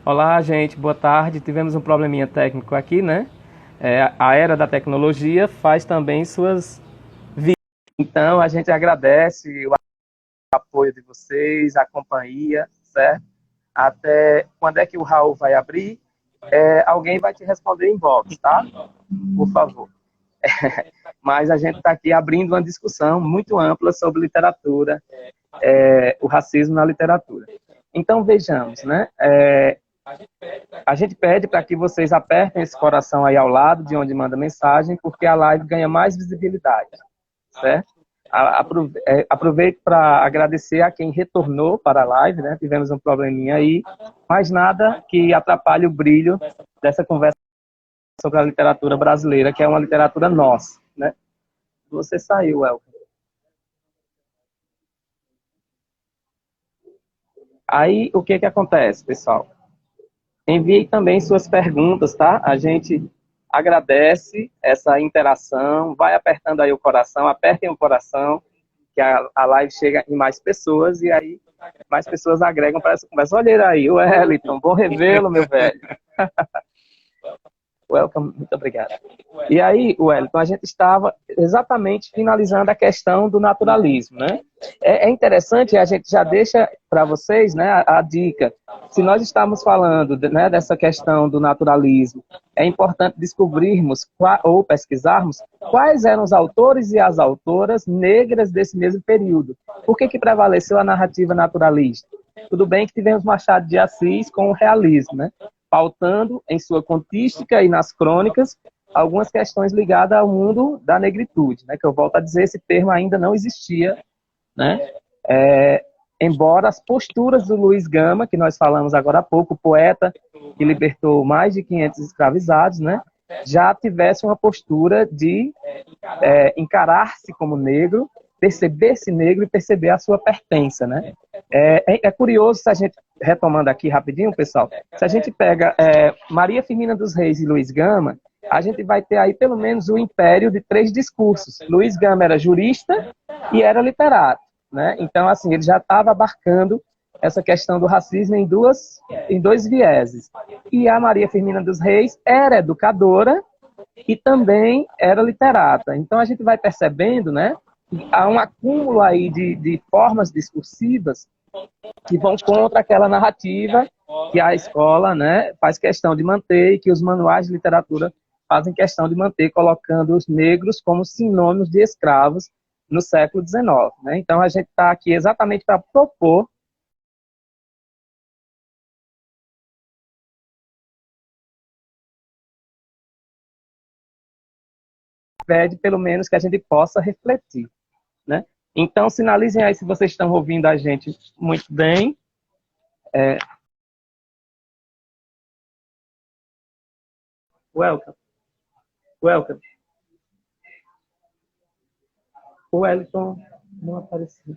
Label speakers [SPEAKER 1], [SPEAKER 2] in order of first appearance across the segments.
[SPEAKER 1] Olá, gente, boa tarde. Tivemos um probleminha técnico aqui, né? A era da tecnologia faz também suas vidas. Então, a gente agradece o apoio de vocês, a companhia, certo? Até quando é que o Raul vai abrir? Alguém vai te responder em box, tá? Por favor. Mas a gente está aqui abrindo uma discussão muito ampla sobre literatura, o racismo na literatura. Então, vejamos, né? A gente pede para que vocês apertem esse coração aí ao lado de onde manda mensagem, porque a live ganha mais visibilidade, certo? Aproveito para agradecer a quem retornou para a live, né? Tivemos um probleminha aí, mas nada que atrapalhe o brilho dessa conversa sobre a literatura brasileira, que é uma literatura nossa, né? Você saiu, Elton. Aí, o que acontece, pessoal? Envie também suas perguntas, tá? A gente agradece essa interação, vai apertando aí o coração, apertem o coração, que a live chega em mais pessoas, e aí mais pessoas agregam para essa conversa. Olha aí, o Wellington, bom revê-lo, meu velho. Welcome, muito obrigado. E aí, Wellington, a gente estava exatamente finalizando a questão do naturalismo, né? É interessante, a gente já deixa para vocês, né, a dica. Se nós estamos falando, né, dessa questão do naturalismo, é importante descobrirmos ou pesquisarmos quais eram os autores e as autoras negras desse mesmo período. Por que prevaleceu a narrativa naturalista? Tudo bem que tivemos Machado de Assis com o realismo, né? Pautando em sua contística e nas crônicas algumas questões ligadas ao mundo da negritude, né? Que eu volto a dizer, esse termo ainda não existia, né? Embora as posturas do Luiz Gama, que nós falamos agora há pouco, o poeta que libertou mais de 500 escravizados, né? Já tivesse uma postura de encarar-se como negro, perceber-se negro e perceber a sua pertença, né? É curioso, se a gente, retomando aqui rapidinho, pessoal, se a gente pega Maria Firmina dos Reis e Luiz Gama, a gente vai ter aí pelo menos o império de 3 discursos. Luiz Gama era jurista e era literato, né? Então, assim, ele já estava abarcando essa questão do racismo em dois vieses. E a Maria Firmina dos Reis era educadora e também era literata. Então, a gente vai percebendo, né, que há um acúmulo aí de formas discursivas que vão contra aquela narrativa que a escola, né, faz questão de manter e que os manuais de literatura fazem questão de manter, colocando os negros como sinônimos de escravos no século XIX. Né? Então, a gente está aqui exatamente para propor pede pelo menos que a gente possa refletir. Né? Então, sinalizem aí se vocês estão ouvindo a gente muito bem. Welcome. Welcome. O Wellington não apareceu.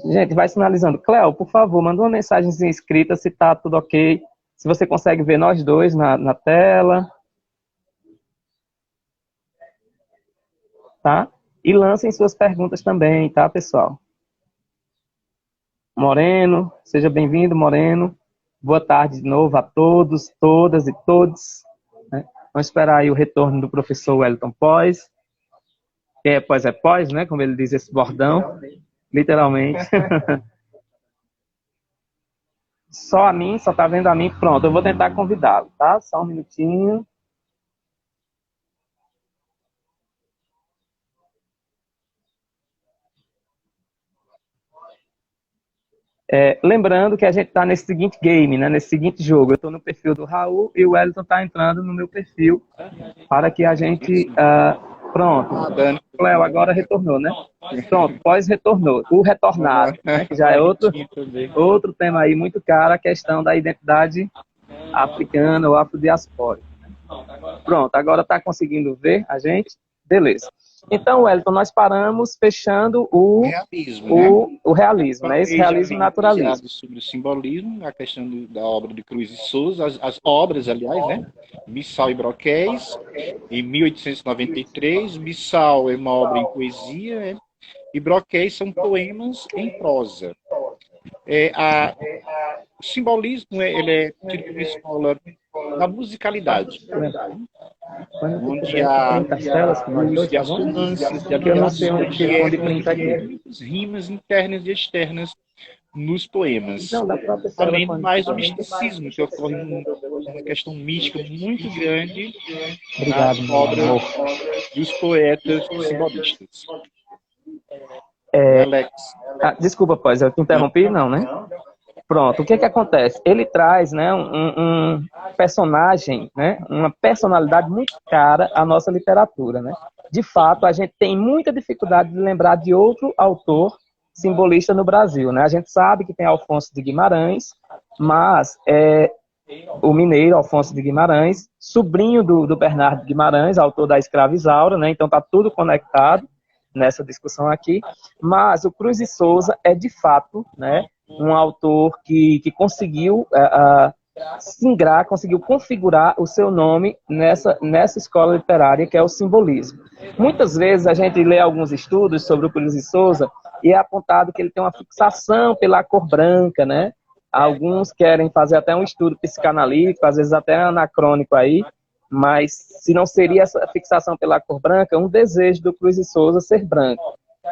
[SPEAKER 1] Gente, vai sinalizando. Cléo, por favor, manda uma mensagem escrita se tá tudo ok. Se você consegue ver nós dois na tela. Tá? E lancem suas perguntas também, tá, pessoal? Moreno, seja bem-vindo, Moreno. Boa tarde de novo a todos, todas e todos. Né? Vamos esperar aí o retorno do professor Wellington Pós. Quem é pós, né? Como ele diz esse bordão. Literalmente. Só a mim, só tá vendo a mim. Pronto, eu vou tentar convidá-lo, tá? Só um minutinho. Lembrando que a gente está nesse seguinte game, né, nesse seguinte jogo. Eu estou no perfil do Raul e o Wellington está entrando no meu perfil para que a gente... pronto. Cléo agora retornou, né? Pronto, pós-retornou. O retornado, né, que já é outro tema aí muito caro, a questão da identidade africana ou afrodiaspórica. Pronto, agora está conseguindo ver a gente? Beleza. Então, Wellington, nós paramos fechando
[SPEAKER 2] Realismo, né?
[SPEAKER 1] o realismo, né? Esse
[SPEAKER 2] Falei já
[SPEAKER 1] realismo
[SPEAKER 2] bem
[SPEAKER 1] naturalismo.
[SPEAKER 2] iniciado sobre o simbolismo, a questão da obra de Cruz e Souza, as obras, aliás, né? Missal e Broquéis, em 1893. Missal é uma obra em poesia, né? E Broquéis são poemas em prosa. O simbolismo ele é tido como escola da musicalidade,
[SPEAKER 1] Quando tu
[SPEAKER 2] onde
[SPEAKER 1] puder, tu
[SPEAKER 2] há
[SPEAKER 1] printa as telas com nós
[SPEAKER 2] uso
[SPEAKER 1] dois,
[SPEAKER 2] de
[SPEAKER 1] tá bom?
[SPEAKER 2] assonâncias, de
[SPEAKER 1] Porque eu não sei
[SPEAKER 2] alineações, de
[SPEAKER 1] onde
[SPEAKER 2] erros,
[SPEAKER 1] printa aqui.
[SPEAKER 2] muitas rimas internas e externas nos poemas.
[SPEAKER 1] Não, da própria tela
[SPEAKER 2] Além do
[SPEAKER 1] quando tu
[SPEAKER 2] mais o
[SPEAKER 1] puder.
[SPEAKER 2] misticismo, que ocorre uma questão mística muito grande nas
[SPEAKER 1] Obrigado, meu
[SPEAKER 2] obras
[SPEAKER 1] amor.
[SPEAKER 2] dos poetas simbolistas. Né, Alex?
[SPEAKER 1] Desculpa, pois, eu te
[SPEAKER 2] Não,
[SPEAKER 1] interrompi, não, né? Pronto, o que que acontece? Ele traz, né, um personagem, né, uma personalidade muito cara à nossa literatura, né? De fato, a gente tem muita dificuldade de lembrar de outro autor simbolista no Brasil, né? A gente sabe que tem Alfonso de Guimarães, mas o mineiro Alfonso de Guimarães, sobrinho do Bernardo de Guimarães, autor da Escrava Isaura, né? Então tá tudo conectado nessa discussão aqui. Mas o Cruz de Souza é de fato, né, um autor que conseguiu singrar, conseguiu configurar o seu nome nessa escola literária que é o simbolismo. Muitas vezes a gente lê alguns estudos sobre o Cruz de Souza e é apontado que ele tem uma fixação pela cor branca, né? Alguns querem fazer até um estudo psicanalítico, às vezes até anacrônico aí, mas se não seria essa fixação pela cor branca, um desejo do Cruz de Souza ser branco.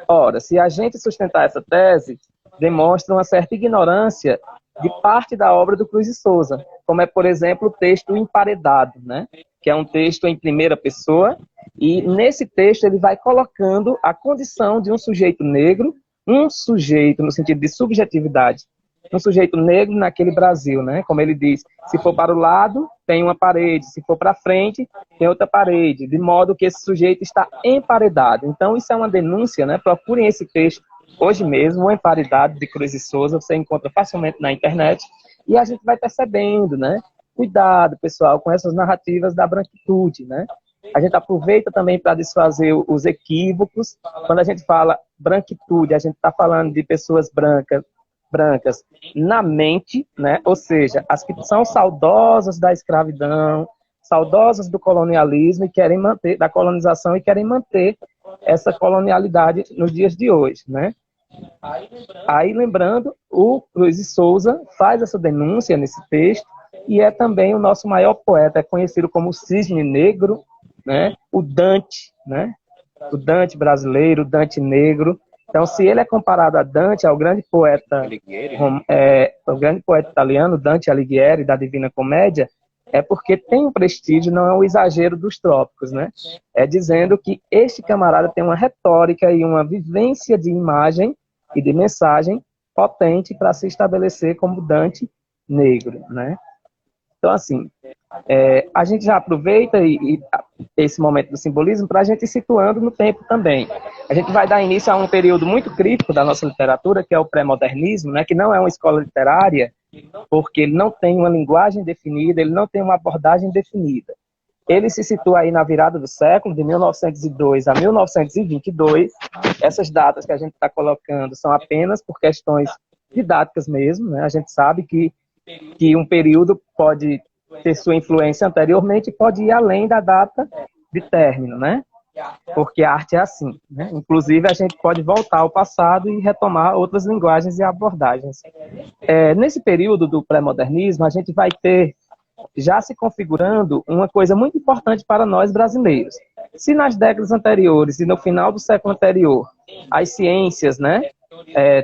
[SPEAKER 1] Ora, se a gente sustentar essa tese, demonstra uma certa ignorância de parte da obra do Cruz de Souza, como é, por exemplo, o texto Emparedado, né? Que é um texto em primeira pessoa, e nesse texto ele vai colocando a condição de um sujeito negro, um sujeito no sentido de subjetividade, um sujeito negro naquele Brasil, né? Como ele diz, se for para o lado, tem uma parede, se for para frente, tem outra parede, de modo que esse sujeito está emparedado. Então, isso é uma denúncia, né? Procurem esse texto hoje mesmo, o Emparedado de Cruz e Souza, você encontra facilmente na internet, e a gente vai percebendo, né? Cuidado, pessoal, com essas narrativas da branquitude, né? A gente aproveita também para desfazer os equívocos. Quando a gente fala branquitude, a gente está falando de pessoas brancas na mente, né? Ou seja, as que são saudosas da escravidão, saudosas do colonialismo e querem manter, da colonização e querem manter essa colonialidade nos dias de hoje, né? Aí, lembrando, o Cruz de Souza faz essa denúncia nesse texto e é também o nosso maior poeta, é conhecido como o Cisne Negro, né? O Dante, né? O Dante brasileiro, o Dante negro. Então, se ele é comparado a Dante, ao grande poeta, o grande poeta italiano, Dante Alighieri, da Divina Comédia, é porque tem um prestígio, não é um exagero dos trópicos, né? É dizendo que este camarada tem uma retórica e uma vivência de imagem e de mensagem potente para se estabelecer como Dante negro, né? Então, assim, a gente já aproveita esse momento do simbolismo para a gente ir situando no tempo também. A gente vai dar início a um período muito crítico da nossa literatura, que é o pré-modernismo, né, que não é uma escola literária, porque ele não tem uma linguagem definida, ele não tem uma abordagem definida. Ele se situa aí na virada do século, de 1902 a 1922. Essas datas que a gente está colocando são apenas por questões didáticas mesmo, né? A gente sabe que um período pode ter sua influência anteriormente e pode ir além da data de término, né? Porque a arte é assim, né? Inclusive, a gente pode voltar ao passado e retomar outras linguagens e abordagens. Nesse período do pré-modernismo, a gente vai ter já se configurando uma coisa muito importante para nós brasileiros. Se nas décadas anteriores e no final do século anterior, as ciências, né,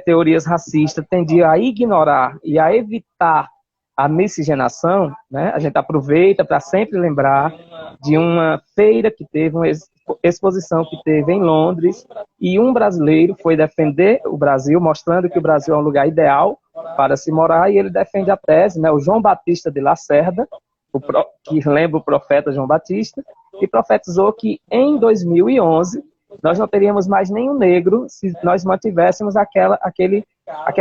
[SPEAKER 1] teorias racistas tendiam a ignorar e a evitar a miscigenação, né, a gente aproveita para sempre lembrar de uma feira que teve, uma exposição que teve em Londres, e um brasileiro foi defender o Brasil, mostrando que o Brasil é um lugar ideal para se morar, e ele defende a tese, né, o João Batista de Lacerda, que lembra o profeta João Batista, e profetizou que em 2011 nós não teríamos mais nenhum negro se nós mantivéssemos aquela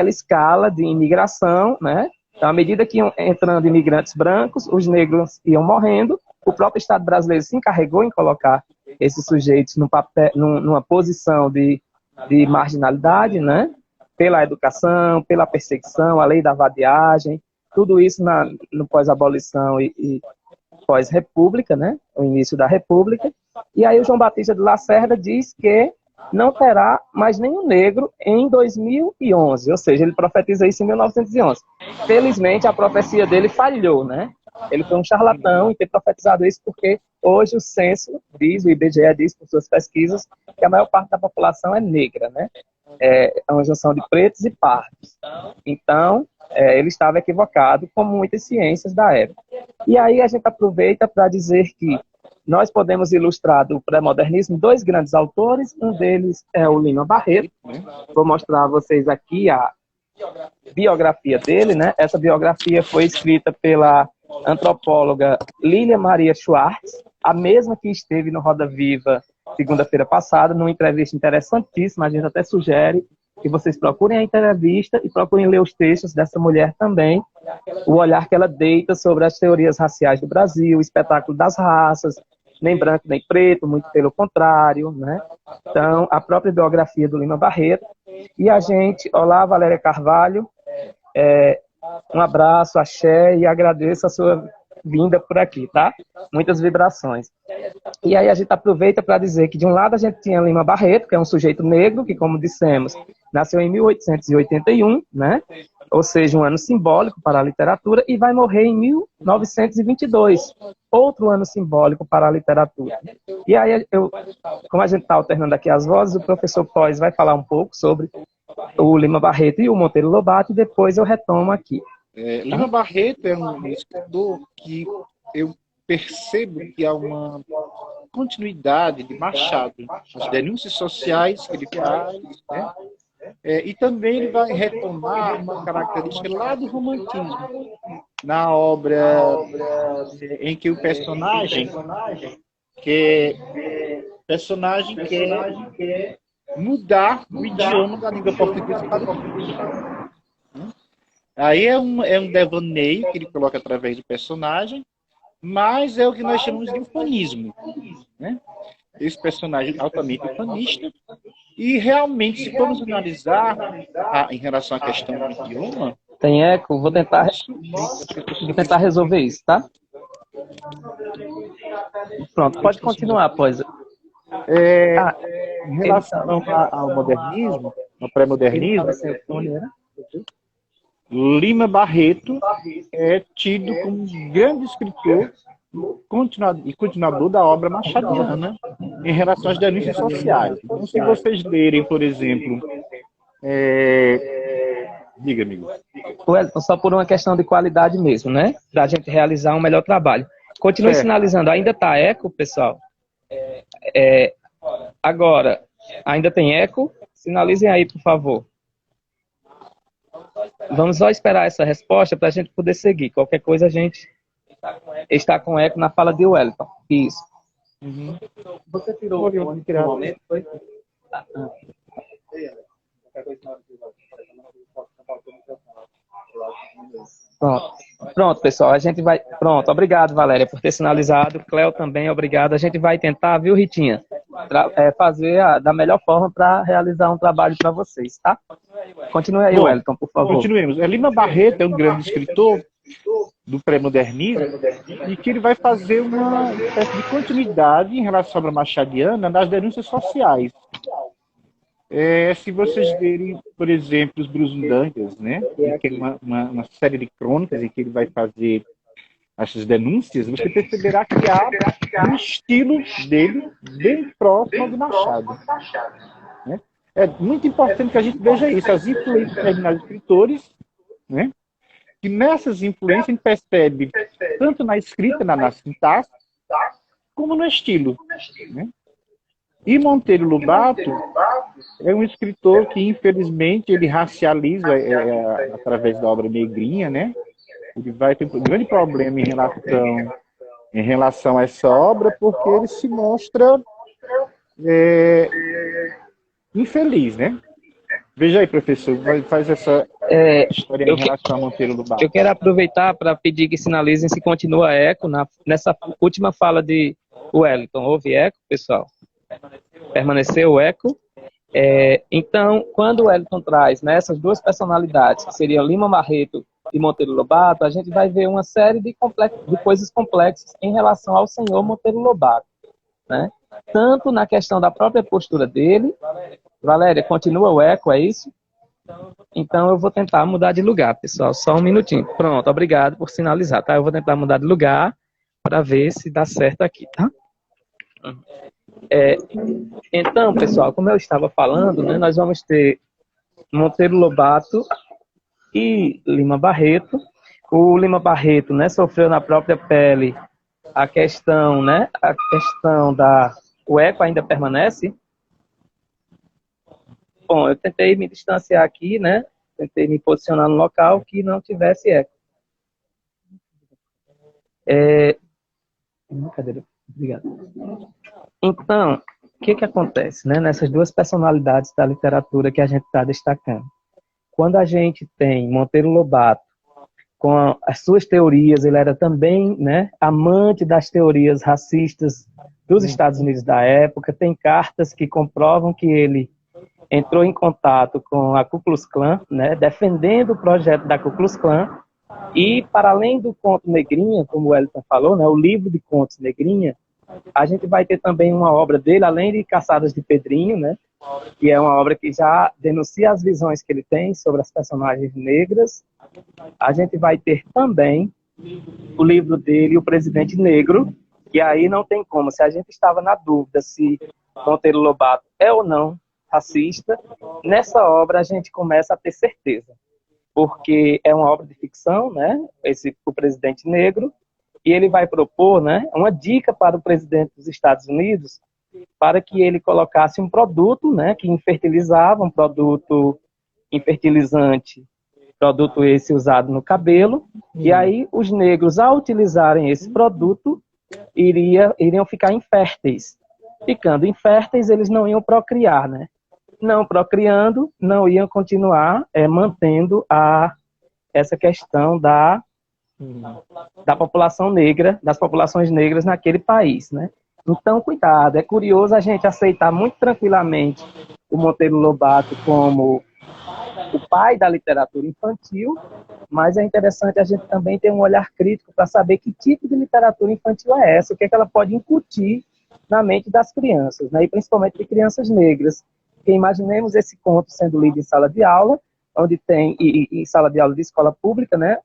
[SPEAKER 1] escala de imigração, né? Então, à medida que iam entrando imigrantes brancos, os negros iam morrendo. O próprio Estado brasileiro se encarregou em colocar esses sujeitos numa posição de marginalidade, né? Pela educação, pela perseguição, a lei da vadiagem, tudo isso no pós-abolição e pós-república, né? O início da república. E aí o João Batista de Lacerda diz que não terá mais nenhum negro em 2011, ou seja, ele profetiza isso em 1911. Felizmente, a profecia dele falhou, né? Ele foi um charlatão em ter profetizado isso, porque hoje o censo diz, o IBGE diz, por suas pesquisas, que a maior parte da população é negra, né? É uma junção de pretos e pardos. Então, ele estava equivocado, como muitas ciências da época. E aí a gente aproveita para dizer que nós podemos ilustrar do pré-modernismo 2 grandes autores, um deles é o Lima Barreto. Vou mostrar a vocês aqui a biografia dele, né? Essa biografia foi escrita pela antropóloga Lília Maria Schwartz, a mesma que esteve no Roda Viva segunda-feira passada, numa entrevista interessantíssima. A gente até sugere que vocês procurem a entrevista e procurem ler os textos dessa mulher também, o olhar que ela deita sobre as teorias raciais do Brasil, o espetáculo das raças, nem branco nem preto, muito pelo contrário, né? Então, a própria biografia do Lima Barreto. E a gente, olá, Valéria Carvalho, um abraço, axé, e agradeço a sua vinda por aqui, tá? Muitas vibrações. E aí a gente aproveita para dizer que de um lado a gente tinha Lima Barreto, que é um sujeito negro, que, como dissemos, nasceu em 1881, né? Ou seja, um ano simbólico para a literatura, e vai morrer em 1922, outro ano simbólico para a literatura. E aí, como a gente está alternando aqui as vozes, o professor Pós vai falar um pouco sobre o Lima Barreto e o Monteiro Lobato, e depois eu retomo aqui.
[SPEAKER 2] Lima Barreto é um escritor que eu percebo que há uma continuidade de Machado, as denúncias sociais que ele faz, né? E também ele vai retomar uma característica lá do romantismo, na obra em que o personagem quer mudar o idioma da língua portuguesa para o inglês. Aí é um devaneio que ele coloca através do personagem, mas é o que nós chamamos de ufanismo, né? Esse personagem altamente ufanista. E realmente, se formos analisar em relação à questão do idioma...
[SPEAKER 1] Tem eco, vou tentar resolver isso, tá? Pronto, pode continuar, pois.
[SPEAKER 2] Em relação ao modernismo, ao pré-modernismo, Lima Barreto é tido como um grande escritor e continuador da obra machadiana em relação às denúncias sociais. Então, se vocês lerem, por exemplo... Diga, amigo.
[SPEAKER 1] Wellington, só por uma questão de qualidade mesmo, né? Para a gente realizar um melhor trabalho. Continue sinalizando. Ainda está eco, pessoal? Agora, ainda tem eco? Sinalizem aí, por favor. Vamos só esperar essa resposta para a gente poder seguir. Qualquer coisa a gente está com eco na fala de Wellington. Isso.
[SPEAKER 2] Uhum.
[SPEAKER 1] Você tirou o fone no momento, foi? Pronto, pessoal, a gente vai... Pronto, obrigado, Valéria, por ter sinalizado. Cléo também, obrigado. A gente vai tentar, viu, Ritinha? Fazer da melhor forma para realizar um trabalho para vocês, tá? Continue aí, Wellington, por favor.
[SPEAKER 2] Continuemos. Lima Barreto é um grande escritor do pré-modernismo e que ele vai fazer uma espécie de continuidade em relação à obra machadiana das denúncias sociais. Se vocês verem, por exemplo, os Brusundangas, né, que é uma série de crônicas em que ele vai fazer essas denúncias, você perceberá que há um estilo dele bem próximo ao de Machado. Né? É muito importante que a gente veja isso, as influências de determinados escritores, né, que nessas influências a gente percebe tanto na escrita, na sintaxe, como no estilo. Né? E Monteiro Lobato é um escritor que, infelizmente, ele racializa através da obra negrinha, né? Ele vai ter um grande problema em relação a essa obra, porque ele se mostra infeliz, né? Veja aí, professor, faz essa história em relação a Monteiro Lobato.
[SPEAKER 1] Eu quero aproveitar para pedir que sinalizem se continua eco nessa última fala de O Wellington, houve eco, pessoal? Permaneceu o eco? Então, quando o Wellington traz, né, essas duas personalidades, que seriam Lima Barreto e Monteiro Lobato, a gente vai ver uma série de coisas complexas em relação ao senhor Monteiro Lobato, né? Tanto na questão da própria postura dele. Valéria, continua o eco, é isso? Então eu vou tentar mudar de lugar, pessoal, só um minutinho. Pronto, obrigado por sinalizar, tá? Eu vou tentar mudar de lugar para ver se dá certo aqui, tá? Então, pessoal, como eu estava falando, né, nós vamos ter Monteiro Lobato e Lima Barreto. O Lima Barreto, né, sofreu na própria pele a questão da... O eco ainda permanece? Bom, eu tentei me distanciar aqui, né? Tentei me posicionar no local que não tivesse eco. Brincadeira, obrigado. Então, o que acontece, né? Nessas duas personalidades da literatura que a gente está destacando. Quando a gente tem Monteiro Lobato, com as suas teorias, ele era também, né, amante das teorias racistas dos Estados Unidos da época. Tem cartas que comprovam que ele entrou em contato com a Ku Klux Klan, né, defendendo o projeto da Ku Klux Klan. E, para além do conto Negrinha, como o Wellington falou, né, o livro de contos Negrinha, a gente vai ter também uma obra dele, além de Caçadas de Pedrinho, né, que é uma obra que já denuncia as visões que ele tem sobre as personagens negras. A gente vai ter também o livro dele, O Presidente Negro, e aí não tem como. Se a gente estava na dúvida se Monteiro Lobato é ou não racista, nessa obra a gente começa a ter certeza, porque é uma obra de ficção, né? O Presidente Negro, e ele vai propor, né, uma dica para o presidente dos Estados Unidos para que ele colocasse um produto, né, que infertilizava, um produto infertilizante, produto esse usado no cabelo, e aí os negros, ao utilizarem esse produto, iriam ficar inférteis. Ficando inférteis, eles não iam procriar, né? Não procriando, não iam continuar mantendo essa questão da população negra, das populações negras naquele país, né? Então, cuidado, é curioso a gente aceitar muito tranquilamente o Monteiro Lobato como o pai da literatura infantil, mas é interessante a gente também ter um olhar crítico para saber que tipo de literatura infantil é essa, o que é que ela pode incutir na mente das crianças, né? E principalmente de crianças negras. Porque imaginemos esse conto sendo lido em sala de aula, onde tem, em sala de aula de escola pública, né?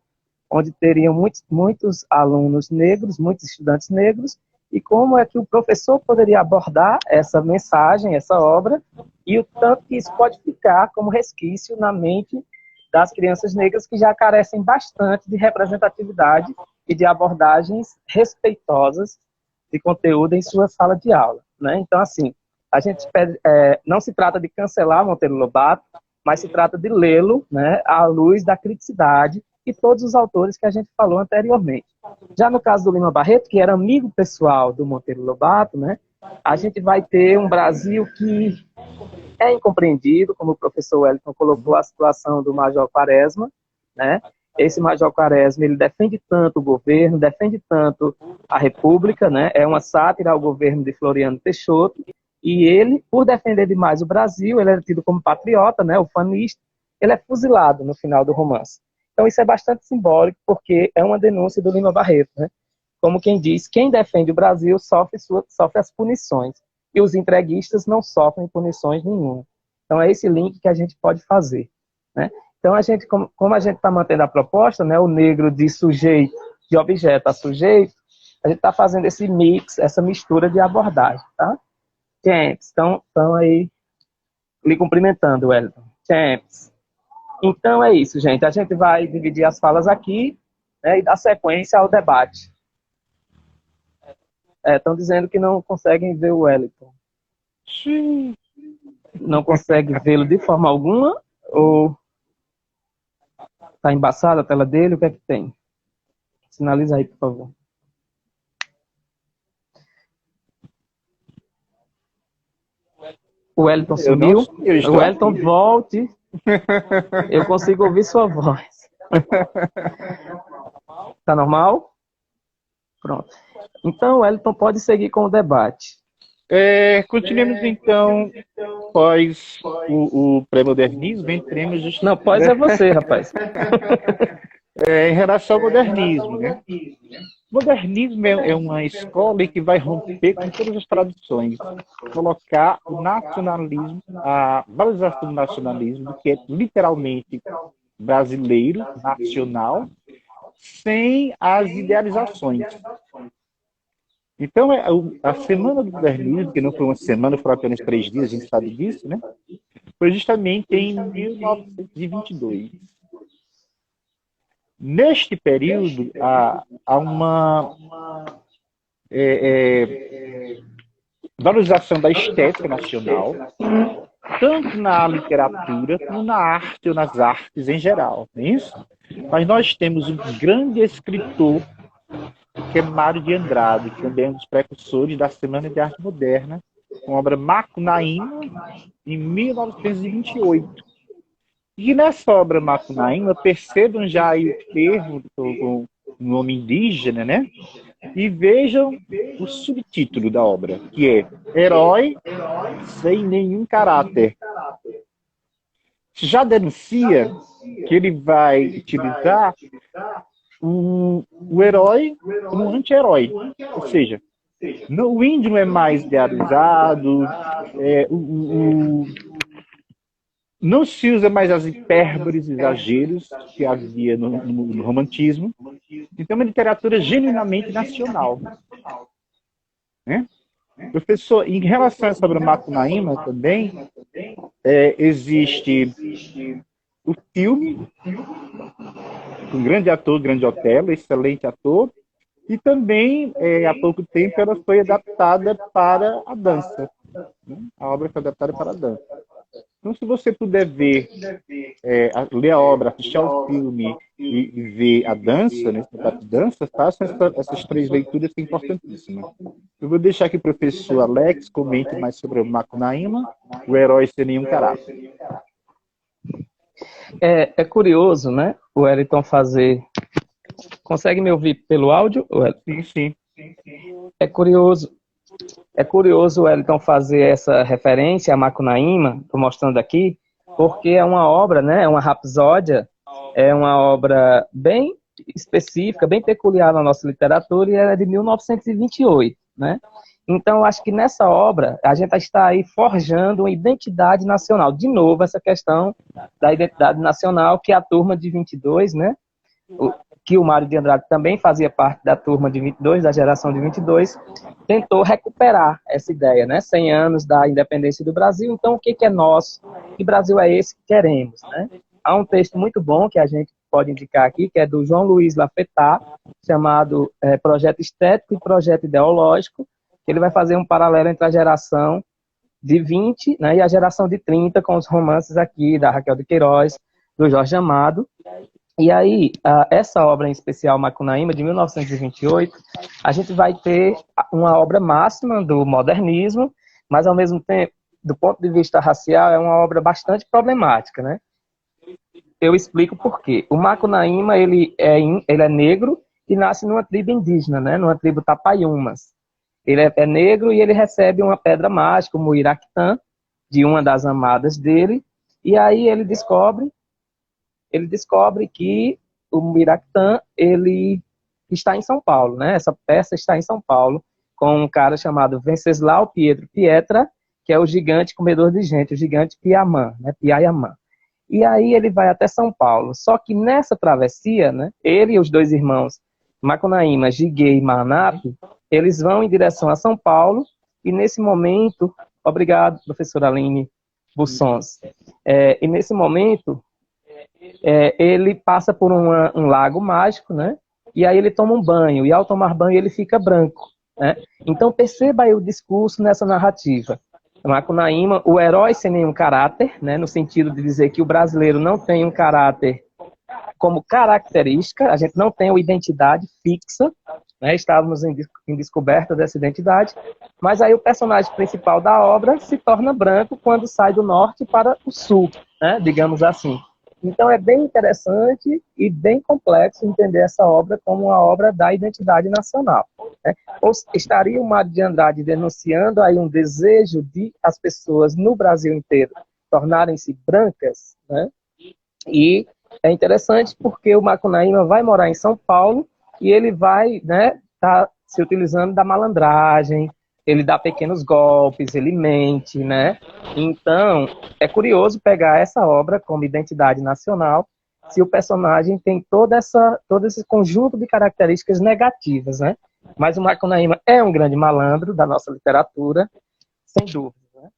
[SPEAKER 1] Onde teriam muitos alunos negros, muitos estudantes negros, e como é que o professor poderia abordar essa mensagem, essa obra, e o tanto que isso pode ficar como resquício na mente das crianças negras que já carecem bastante de representatividade e de abordagens respeitosas de conteúdo em sua sala de aula, né? Então, assim, a gente não se trata de cancelar Monteiro Lobato, mas se trata de lê-lo, né, à luz da criticidade e todos os autores que a gente falou anteriormente. Já no caso do Lima Barreto, que era amigo pessoal do Monteiro Lobato, né, a gente vai ter um Brasil que é incompreendido, como o professor Wellington colocou a situação do Major Quaresma, né? Esse Major Quaresma, ele defende tanto o governo, defende tanto a República, né? É uma sátira ao governo de Floriano Peixoto, e ele, por defender demais o Brasil, ele é tido como patriota, né? Ufanista, ele é fuzilado no final do romance. Então isso é bastante simbólico, porque é uma denúncia do Lima Barreto, né? Como quem diz, quem defende o Brasil sofre as punições, e os entreguistas não sofrem punições nenhuma. Então é esse link que a gente pode fazer, né? Então a gente, como a gente está mantendo a proposta, né, o negro de sujeito, de objeto a sujeito, a gente está fazendo esse mix, essa mistura de abordagem, tá? Champs, estão aí lhe cumprimentando, Wellington. Champs. Então é isso, gente. A gente vai dividir as falas aqui, né, e dar sequência ao debate. Estão dizendo que não conseguem ver o Wellington.
[SPEAKER 2] Sim.
[SPEAKER 1] Não consegue vê-lo de forma alguma? Ou está embaçada a tela dele? O que é que tem? Sinaliza aí, por favor. O Wellington sumiu? O Wellington, aqui. Volte. Eu consigo ouvir sua voz. Tá normal? Pronto. Então, Wellington pode seguir com o debate.
[SPEAKER 2] Continuemos então, pós o pré-modernismo, entremos justamente...
[SPEAKER 1] Não, pós é você, rapaz.
[SPEAKER 2] Em relação ao modernismo, né? O modernismo é uma escola que vai romper com todas as tradições, colocar o nacionalismo, a valorização do nacionalismo, que é literalmente brasileiro, nacional, sem as idealizações. Então, a Semana do Modernismo, que não foi uma semana, foram apenas 3 dias, a gente sabe disso, né? Foi justamente em 1922. Neste período, há uma valorização da estética nacional, tanto na literatura como na arte ou nas artes em geral, não é isso? Mas nós temos um grande escritor, que é Mário de Andrade, que também é um dos precursores da Semana de Arte Moderna, com a obra Macunaíma, em 1928. E nessa obra Macunaíma, percebam já aí o termo, o nome indígena, né? E vejam o subtítulo da obra, que é Herói Sem Nenhum Caráter. Já denuncia que ele vai utilizar o herói como um anti-herói. Ou seja, o índio não é mais idealizado, não se usa mais as hipérboles, exageros que havia no romantismo. Então, é uma literatura genuinamente nacional. Né? Professor, em relação a essa obra Macunaíma também, existe o filme, um grande ator, grande Otelo, excelente ator, e também, há pouco tempo, ela foi adaptada para a dança. Né? A obra foi adaptada para a dança. Então, se você puder ver, ler a obra, assistir ao filme e ver a dança, né, de dança, façam essas 3 leituras que é importantíssima. Eu vou deixar que o professor Alex comente mais sobre o Macunaíma, o herói sem nenhum caráter.
[SPEAKER 1] É curioso, né, o Wellington fazer... Consegue me ouvir pelo áudio, Wellington?
[SPEAKER 2] Sim.
[SPEAKER 1] É curioso o Wellington fazer essa referência a Macunaíma, estou mostrando aqui, porque é uma obra, né, é uma rapsódia, é uma obra bem específica, bem peculiar na nossa literatura, e ela é de 1928, né? Então, acho que nessa obra, a gente está aí forjando uma identidade nacional. De novo, essa questão da identidade nacional, que a turma de 22, né, que o Mário de Andrade também fazia parte da turma de 22, da geração de 22, tentou recuperar essa ideia, né? 100 anos da independência do Brasil, então o que é nosso? Que Brasil é esse que queremos, né? Há um texto muito bom que a gente pode indicar aqui, que é do João Luiz Lafetá, chamado Projeto Estético e Projeto Ideológico, que ele vai fazer um paralelo entre a geração de 20, né, e a geração de 30, com os romances aqui da Raquel de Queiroz, do Jorge Amado. E aí, essa obra em especial, Macunaíma, de 1928, a gente vai ter uma obra máxima do modernismo, mas ao mesmo tempo, do ponto de vista racial, é uma obra bastante problemática, né? Eu explico por quê. O Macunaíma, ele é negro e nasce numa tribo indígena, né? Numa tribo Tapaiumas. Ele é negro e ele recebe uma pedra mágica, o Muiractã, de uma das amadas dele, e aí ele descobre que o Muiractã, ele está em São Paulo, né? Essa peça está em São Paulo, com um cara chamado Venceslau Pietro Pietra, que é o gigante comedor de gente, o gigante Piamã, né? Piayamã. E aí ele vai até São Paulo. Só que nessa travessia, né, ele e os 2 irmãos, Macunaíma, Giguê e Manape, eles vão em direção a São Paulo, e nesse momento, obrigado, professora Aline Bussons, e nesse momento, ele passa por um lago mágico, né? E aí ele toma um banho, e ao tomar banho ele fica branco, né? Então perceba aí o discurso nessa narrativa. Macunaíma, o herói sem nenhum caráter, né? No sentido de dizer que o brasileiro não tem um caráter como característica, a gente não tem uma identidade fixa, né? Estávamos em descoberta dessa identidade, mas aí o personagem principal da obra se torna branco quando sai do norte para o sul, né? Digamos assim. Então é bem interessante e bem complexo entender essa obra como uma obra da identidade nacional, né? Ou estaria o Mário de Andrade denunciando aí um desejo de as pessoas no Brasil inteiro tornarem-se brancas, né? E é interessante porque o Macunaíma vai morar em São Paulo e ele vai, né, tá se utilizando da malandragem, ele dá pequenos golpes, ele mente, né? Então, é curioso pegar essa obra como identidade nacional, se o personagem tem todo esse conjunto de características negativas, né? Mas o Macunaíma é um grande malandro da nossa literatura, sem dúvida, né?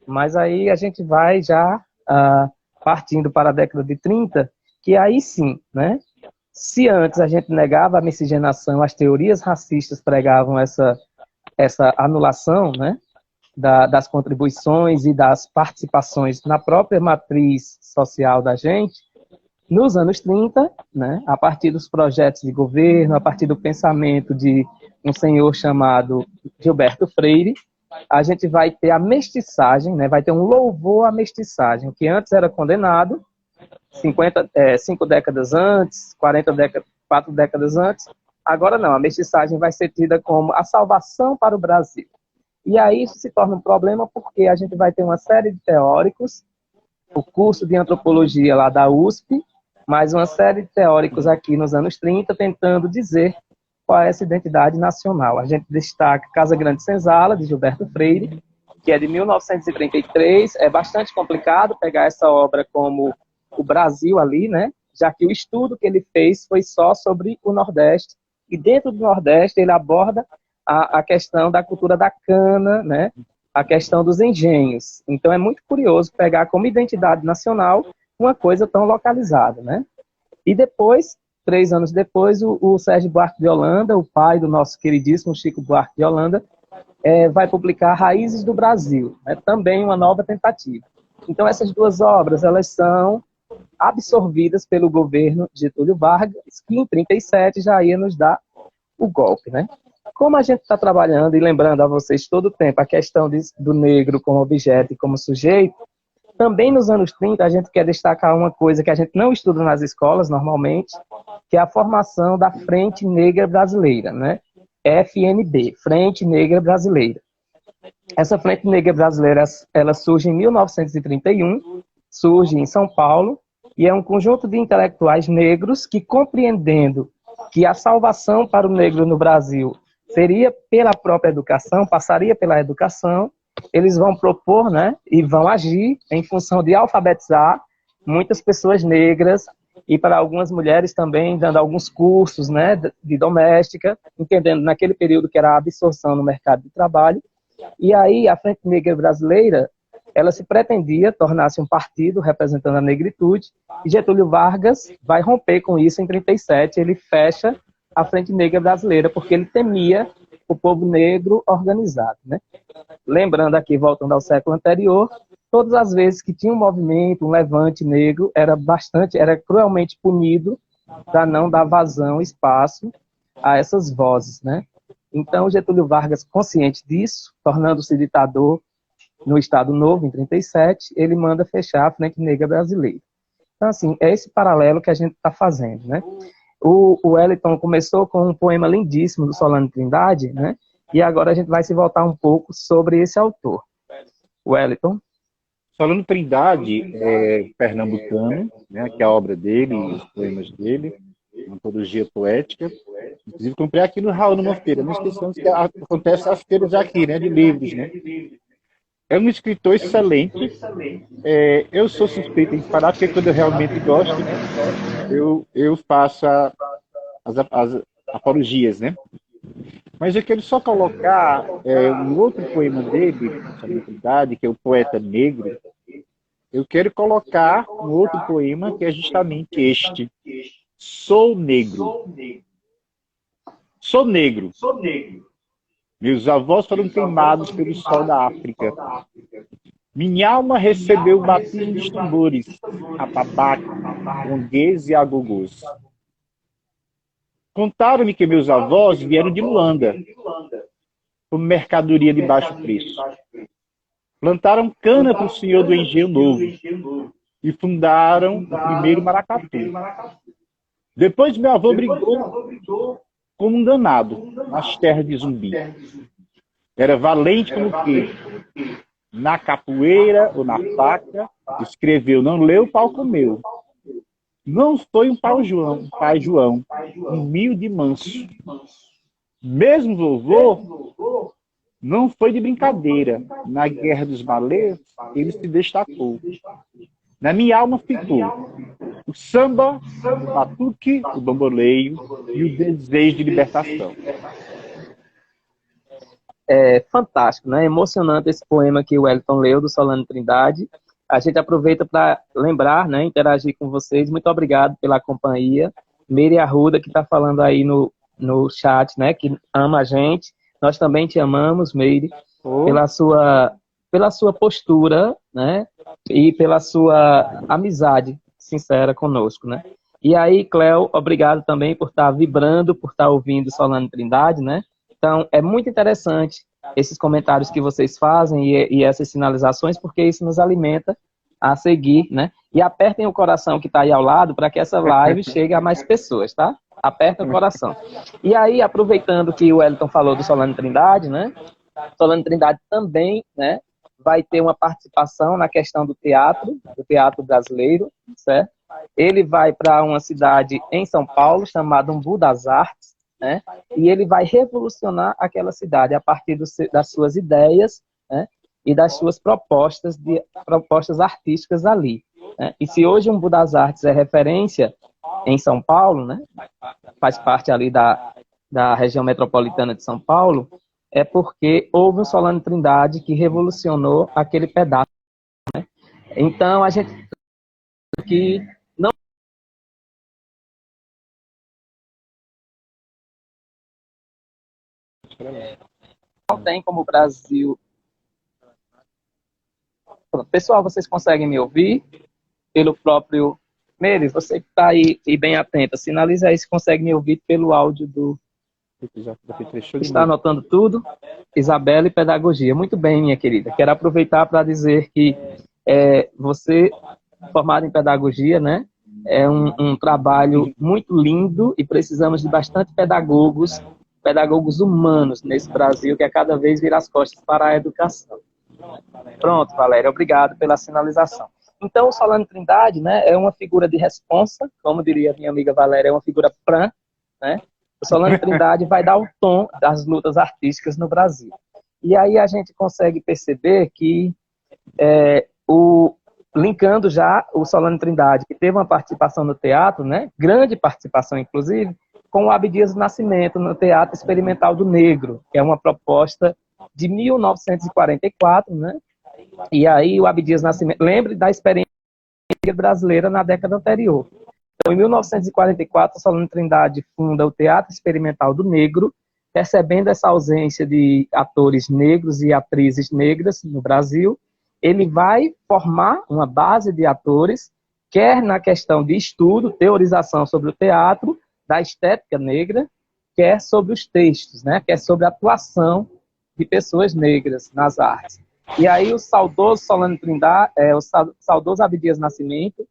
[SPEAKER 1] Mas aí a gente vai já partindo para a década de 30, que aí sim, né? Se antes a gente negava a miscigenação, as teorias racistas pregavam essa anulação, né, das contribuições e das participações na própria matriz social da gente, nos anos 30, né, a partir dos projetos de governo, a partir do pensamento de um senhor chamado Gilberto Freire, a gente vai ter a mestiçagem, né, vai ter um louvor à mestiçagem, o que antes era condenado, 5 décadas antes, 4 décadas antes, agora não, a mestiçagem vai ser tida como a salvação para o Brasil. E aí isso se torna um problema porque a gente vai ter uma série de teóricos, o curso de antropologia lá da USP, mais uma série de teóricos aqui nos anos 30 tentando dizer qual é essa identidade nacional. A gente destaca Casa Grande Senzala, de Gilberto Freire, que é de 1933, é bastante complicado pegar essa obra como o Brasil ali, né? Já que o estudo que ele fez foi só sobre o Nordeste, e dentro do Nordeste ele aborda a questão da cultura da cana, né? A questão dos engenhos. Então é muito curioso pegar como identidade nacional uma coisa tão localizada, né? E depois, 3 anos depois, o Sérgio Buarque de Holanda, o pai do nosso queridíssimo Chico Buarque de Holanda, vai publicar Raízes do Brasil, né? Também uma nova tentativa. Então essas duas obras, elas são absorvidas pelo governo de Getúlio Vargas, que em 37 já ia nos dar o golpe, né? Como a gente está trabalhando e lembrando a vocês todo o tempo a questão do negro como objeto e como sujeito, também nos anos 30 a gente quer destacar uma coisa que a gente não estuda nas escolas normalmente, que é a formação da Frente Negra Brasileira, né? FNB, Frente Negra Brasileira. Essa Frente Negra Brasileira, ela surge em 1931, surge em São Paulo, e é um conjunto de intelectuais negros que, compreendendo que a salvação para o negro no Brasil seria pela própria educação, passaria pela educação, eles vão propor, né, e vão agir em função de alfabetizar muitas pessoas negras e para algumas mulheres também dando alguns cursos, né, de doméstica, entendendo naquele período que era a absorção no mercado de trabalho. E aí a Frente Negra Brasileira, ela se pretendia tornar-se um partido representando a negritude, e Getúlio Vargas vai romper com isso em 37, ele fecha a Frente Negra Brasileira, porque ele temia o povo negro organizado, né? Lembrando aqui, voltando ao século anterior, todas as vezes que tinha um movimento, um levante negro, era cruelmente punido para não dar vazão, espaço a essas vozes, né? Então, Getúlio Vargas, consciente disso, tornando-se ditador no Estado Novo, em 37, ele manda fechar a Frente Negra Brasileira. Então, assim, é esse paralelo que a gente está fazendo, né? O Wellington começou com um poema lindíssimo do Solano Trindade, né? E agora a gente vai se voltar um pouco sobre esse autor. Wellington.
[SPEAKER 2] Solano Trindade é pernambucano, né, que é a obra dele, os poemas dele, uma antologia poética. Inclusive, comprei aqui no Raul, numa feira. Não esqueçamos que acontece as feiras aqui, né, de livros, né? É um escritor excelente. Eu sou suspeito em falar, porque quando eu realmente gosto, né, eu faço as apologias, né? Mas eu quero só colocar um outro poema dele, sobre a Trindade, que é o Poeta Negro. Eu quero colocar um outro poema que é justamente este. Sou negro. Sou negro. Meus avós foram queimados pelo sol da África. Minha alma recebeu o batismo dos tambores, atabaque, conguês e agogôs. Contaram-me que meus avós vieram de Luanda, como mercadoria de baixo preço. Plantaram cana para o senhor do engenho novo. e fundaram o primeiro maracatu. Depois meu avô brigou como um danado nas terras de Zumbi. Era valente como o quê? Na capoeira ou na faca, escreveu, não leu, o pau comeu. Não foi um pai João, humilde e manso. Mesmo vovô não foi de brincadeira. Na Guerra dos Malês, ele se destacou. Na minha alma ficou o samba, o batuque, o bamboleio e o desejo de libertação.
[SPEAKER 1] É fantástico, né? Emocionante esse poema que o Wellington leu, do Solano Trindade. A gente aproveita para lembrar, né, interagir com vocês. Muito obrigado pela companhia. Meire Arruda, que está falando aí no chat, né, que ama a gente. Nós também te amamos, Meire, pela sua postura, né, e pela sua amizade sincera conosco, né. E aí, Cléo, obrigado também por estar vibrando, por estar ouvindo Solano Trindade, né. Então, é muito interessante esses comentários que vocês fazem e essas sinalizações, porque isso nos alimenta a seguir, né? E apertem o coração que está aí ao lado para que essa live chegue a mais pessoas, tá? Aperta o coração. E aí, aproveitando que o Wellington falou do Solano Trindade, né? Solano Trindade também, né, vai ter uma participação na questão do teatro brasileiro, certo? Ele vai para uma cidade em São Paulo, chamada Umbu das Artes, né? E ele vai revolucionar aquela cidade a partir das suas ideias, né? E das suas propostas artísticas ali, né? E se hoje o Umbu das Artes é referência em São Paulo, né? Faz parte ali da região metropolitana de São Paulo, é porque houve um Solano Trindade que revolucionou aquele pedaço, né? Então, a gente que não tem como o Brasil... Pessoal, vocês conseguem me ouvir? Pelo próprio... Meire, você que está aí e bem atenta, sinaliza aí se consegue me ouvir pelo áudio do... Está anotando tudo? Isabela e Pedagogia. Muito bem, minha querida. Quero aproveitar para dizer que você, formado em Pedagogia, né, é um trabalho muito lindo e precisamos de bastante pedagogos humanos nesse Brasil, que a cada vez vira as costas para a educação. Pronto, Valéria, obrigado pela sinalização. Então, o Solano Trindade, né, é uma figura de responsa, como diria minha amiga Valéria, é uma figura prã, né? O Solano Trindade vai dar o tom das lutas artísticas no Brasil. E aí a gente consegue perceber que, linkando já o Solano Trindade, que teve uma participação no teatro, né, grande participação, inclusive, com o Abdias Nascimento no Teatro Experimental do Negro, que é uma proposta de 1944, né? E aí o Abdias Nascimento, lembre da experiência brasileira na década anterior. Então, em 1944, Solano Trindade funda o Teatro Experimental do Negro, percebendo essa ausência de atores negros e atrizes negras no Brasil. Ele vai formar uma base de atores, quer na questão de estudo, teorização sobre o teatro, da estética negra, quer sobre os textos, né? Quer sobre a atuação de pessoas negras nas artes. E aí o saudoso Solano Trindade, o saudoso Abdias Nascimento,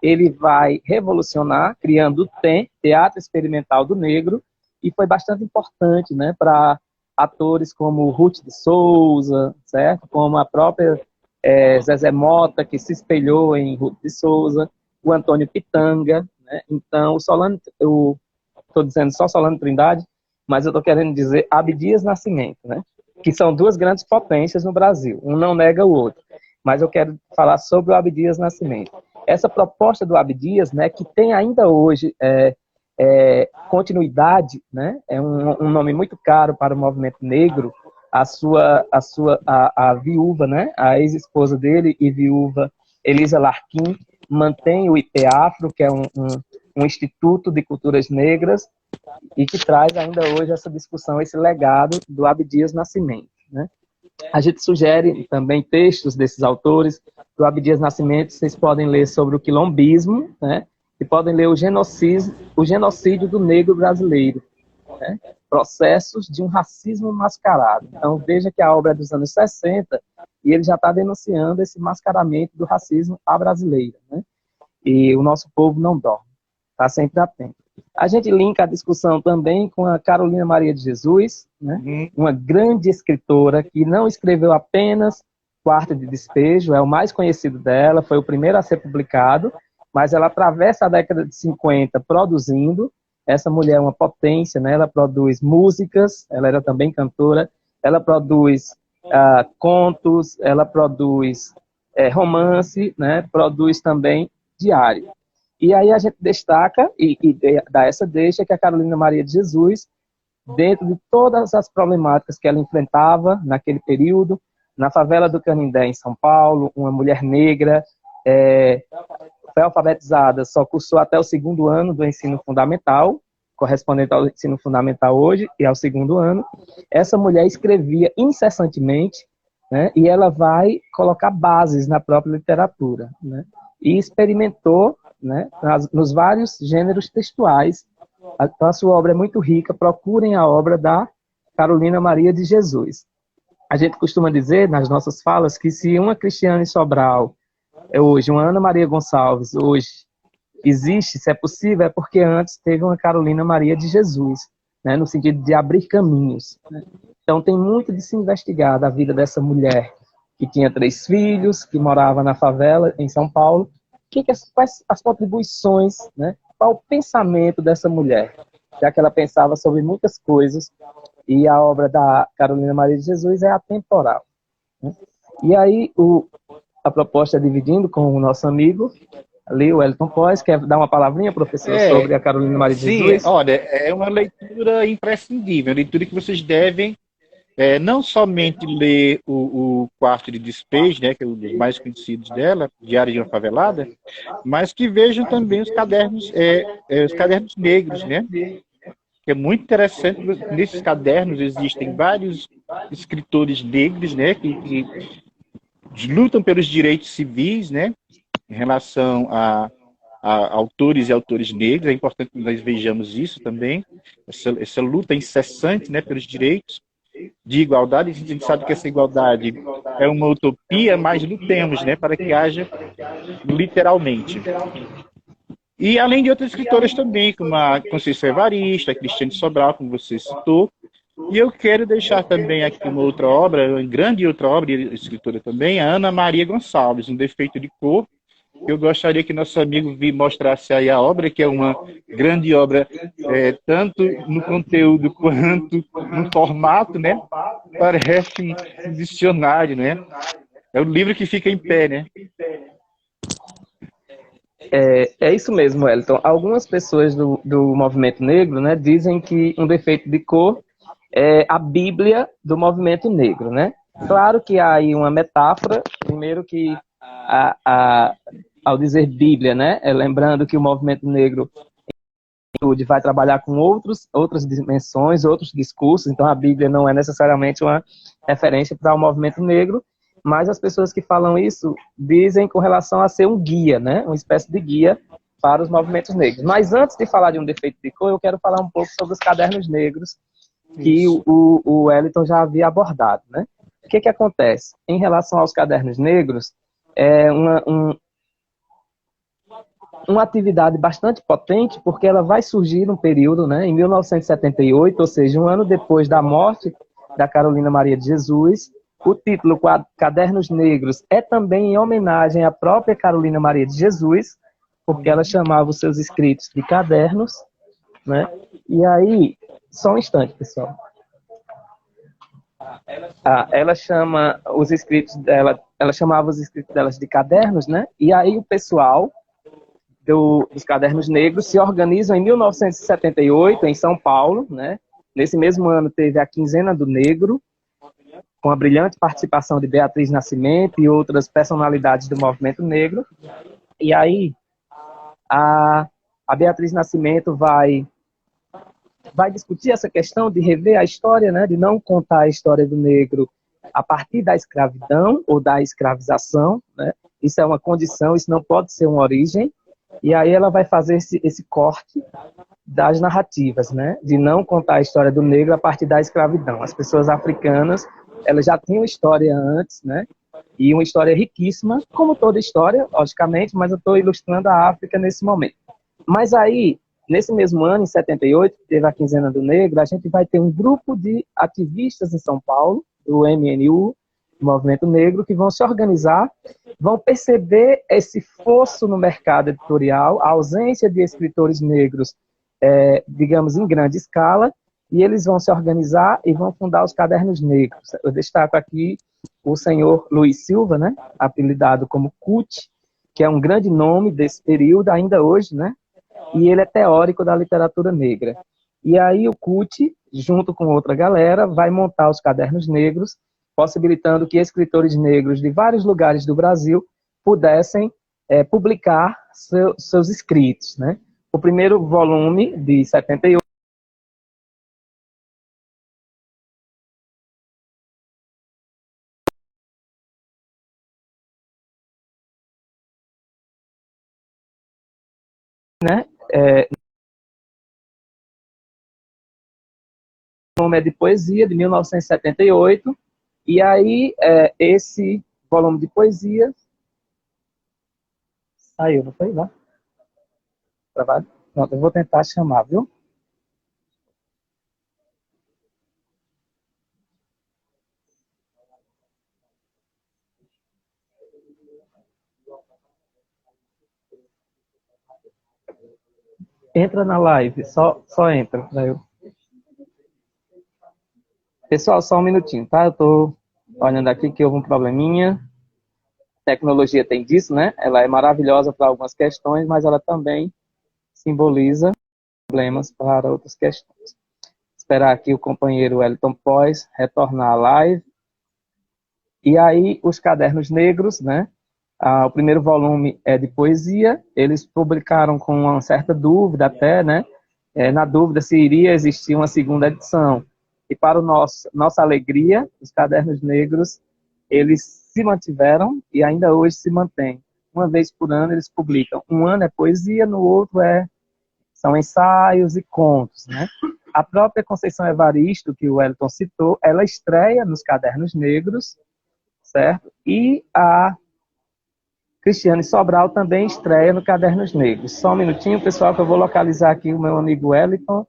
[SPEAKER 1] ele vai revolucionar, criando o TEM, Teatro Experimental do Negro, e foi bastante importante, né, para atores como Ruth de Souza, certo? Como a própria Zezé Mota, que se espelhou em Ruth de Souza, o Antônio Pitanga, né? Então, eu estou dizendo só Solano Trindade, mas eu estou querendo dizer Abdias Nascimento, né? Que são duas grandes potências no Brasil, um não nega o outro, mas eu quero falar sobre o Abdias Nascimento. Essa proposta do Abdias, né, que tem ainda hoje continuidade, né, é um nome muito caro para o movimento negro. A viúva, né, a ex-esposa dele e viúva Elisa Larquim, mantém o IPEAFRO, que é um instituto de culturas negras, e que traz ainda hoje essa discussão, esse legado do Abdias Nascimento, né? A gente sugere também textos desses autores. Do Abdias Nascimento, vocês podem ler sobre o quilombismo, né? E podem ler o genocídio do negro brasileiro, né? Processos de um racismo mascarado. Então, veja que a obra é dos anos 60, e ele já está denunciando esse mascaramento do racismo à brasileira, né? E o nosso povo não dorme, está sempre atento. A gente linka a discussão também com a Carolina Maria de Jesus, né? Uma grande escritora que não escreveu apenas Quarto de Despejo, é o mais conhecido dela, foi o primeiro a ser publicado, mas ela atravessa a década de 50 produzindo. Essa mulher é uma potência, né? Ela produz músicas, ela era também cantora, ela produz contos, ela produz romance, né? Produz também diário. E aí a gente destaca e dá essa deixa que a Carolina Maria de Jesus, dentro de todas as problemáticas que ela enfrentava naquele período, na favela do Canindé, em São Paulo, uma mulher negra, foi alfabetizada, só cursou até o 2º ano do ensino fundamental, correspondente ao ensino fundamental hoje e ao 2º ano. Essa mulher escrevia incessantemente, né, e ela vai colocar bases na própria literatura, né, e experimentou, né, nos vários gêneros textuais. Então, a sua obra é muito rica. Procurem a obra da Carolina Maria de Jesus. A gente costuma dizer nas nossas falas que se uma Cristiane Sobral hoje, uma Ana Maria Gonçalves hoje existe, se é possível, é porque antes teve uma Carolina Maria de Jesus, né, no sentido de abrir caminhos, né? Então tem muito de se investigar da vida dessa mulher que tinha 3 filhos, que morava na favela em São Paulo. Quais as contribuições, né? Qual o pensamento dessa mulher, já que ela pensava sobre muitas coisas, e a obra da Carolina Maria de Jesus é atemporal, né? E aí a proposta é dividindo com o nosso amigo ali, o Wellington Pois. Quer dar uma palavrinha, professor, sobre a Carolina Maria de Jesus?
[SPEAKER 2] Sim, olha, é uma leitura imprescindível, uma leitura que vocês devem não somente ler o Quarto de Despejo, né, que é um dos mais conhecidos dela, Diário de uma Favelada, mas que vejam também os cadernos negros, né? Que é muito interessante. Nesses cadernos existem vários escritores negros, né, que lutam pelos direitos civis, né, em relação a autores e autores negros. É importante que nós vejamos isso também, essa luta incessante, né, pelos direitos de igualdade. A gente sabe que essa igualdade é uma utopia, mas lutemos, né, para que haja literalmente. E além de outras escritoras também, como a Conceição Evaristo, a Cristiane Sobral, como você citou. E eu quero deixar também aqui uma outra obra, uma grande outra obra, escritora também, a Ana Maria Gonçalves, Um Defeito de Cor. Eu gostaria que nosso amigo mostrasse aí a obra, que é uma grande obra, tanto no conteúdo quanto no formato, né? Parece um dicionário, né? É o livro que fica em pé, né?
[SPEAKER 1] É isso mesmo, Wellington. Algumas pessoas do movimento negro, né, dizem que Um Defeito de Cor é a Bíblia do movimento negro, né? Claro que há aí uma metáfora. Primeiro que ao dizer Bíblia, né, lembrando que o movimento negro vai trabalhar com outras dimensões, outros discursos. Então a Bíblia não é necessariamente uma referência para o movimento negro, mas as pessoas que falam isso dizem com relação a ser um guia, né, uma espécie de guia para os movimentos negros. Mas antes de falar de Um Defeito de Cor, eu quero falar um pouco sobre os cadernos negros, que o Wellington já havia abordado, né? O que acontece? Em relação aos cadernos negros, é uma atividade bastante potente, porque ela vai surgir num período, né, em 1978, ou seja, um ano depois da morte da Carolina Maria de Jesus. O título Cadernos Negros é também em homenagem à própria Carolina Maria de Jesus, porque ela chamava os seus escritos de cadernos, né? E aí, só um instante, pessoal. Ela chama os escritos dela, ela chamava os escritos delas de cadernos, né? E aí o pessoal dos Cadernos Negros se organizam em 1978 em São Paulo, né? Nesse mesmo ano teve a Quinzena do Negro, com a brilhante participação de Beatriz Nascimento e outras personalidades do movimento negro. E aí a Beatriz Nascimento vai discutir essa questão de rever a história, né, de não contar a história do negro a partir da escravidão ou da escravização, né? Isso é uma condição, isso não pode ser uma origem. E aí ela vai fazer esse corte das narrativas, né, de não contar a história do negro a partir da escravidão. As pessoas africanas, elas já tinham história antes, né, e uma história riquíssima, como toda história, logicamente, mas eu estou ilustrando a África nesse momento. Mas aí, nesse mesmo ano, em 78, que teve a Quinzena do Negro, a gente vai ter um grupo de ativistas em São Paulo, do MNU, Movimento Negro, que vão se organizar, vão perceber esse fosso no mercado editorial, a ausência de escritores negros, digamos, em grande escala, e eles vão se organizar e vão fundar os Cadernos Negros. Eu destaco aqui o senhor Luiz Silva, né, apelidado como CUT, que é um grande nome desse período, ainda hoje, né, e ele é teórico da literatura negra. E aí o CUT, junto com outra galera, vai montar os Cadernos Negros, possibilitando que escritores negros de vários lugares do Brasil pudessem publicar seus escritos, né. O primeiro volume, de 78, né, o nome é de poesia, de 1978, e aí esse volume de poesia saiu, não foi lá? Trabalho? Pronto, eu vou tentar chamar, viu? Entra na live, só entra. Pessoal, só um minutinho, tá? Eu tô olhando aqui que houve um probleminha. A tecnologia tem disso, né? Ela é maravilhosa para algumas questões, mas ela também simboliza problemas para outras questões. Esperar aqui o companheiro Wellington Pós retornar à live. E aí, os Cadernos Negros, né? O primeiro volume é de poesia. Eles publicaram com uma certa dúvida até, né? Na dúvida se iria existir uma segunda edição. E para nossa alegria, os Cadernos Negros, eles se mantiveram e ainda hoje se mantêm. Uma vez por ano eles publicam. Um ano é poesia, no outro são ensaios e contos, né? A própria Conceição Evaristo, que o Wellington citou, ela estreia nos Cadernos Negros, certo? E a Cristiane Sobral também estreia no Cadernos Negros. Só um minutinho, pessoal, que eu vou localizar aqui o meu amigo Wellington.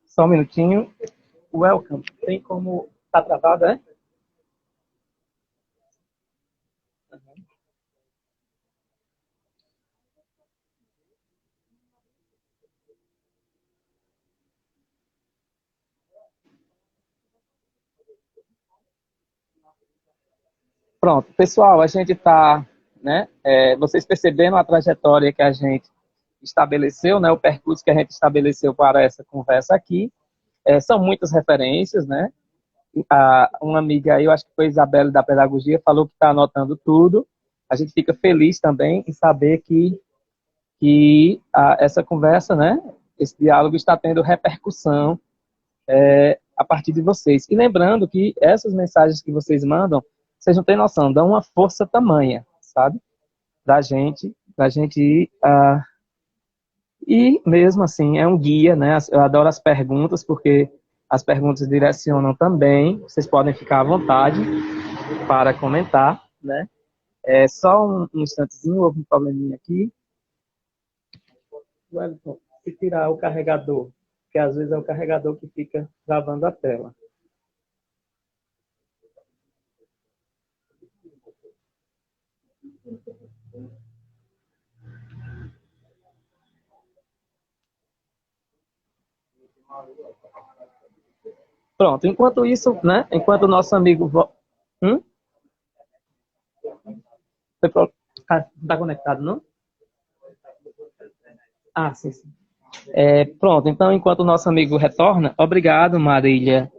[SPEAKER 1] Só um minutinho. Welcome. Tem como... Tá travado, é? Pronto, pessoal, a gente está, né, vocês perceberam a trajetória que a gente estabeleceu, né, o percurso que a gente estabeleceu para essa conversa aqui. São muitas referências, né? Uma amiga aí, eu acho que foi a Isabelle da Pedagogia, falou que está anotando tudo. A gente fica feliz também em saber que essa conversa, né, esse diálogo está tendo repercussão a partir de vocês. E lembrando que essas mensagens que vocês mandam, vocês não têm noção, dão uma força tamanha, sabe? Da gente ir. E mesmo assim, é um guia, né? Eu adoro as perguntas, porque as perguntas direcionam também. Vocês podem ficar à vontade para comentar, né? Só um instantezinho, houve um probleminha aqui. Wellington, se tirar o carregador, que às vezes é o carregador que fica travando a tela. Pronto, enquanto isso, né? Enquanto o nosso amigo... Não está conectado, não? Ah, sim, sim. Pronto, então, enquanto o nosso amigo retorna, obrigado, Marília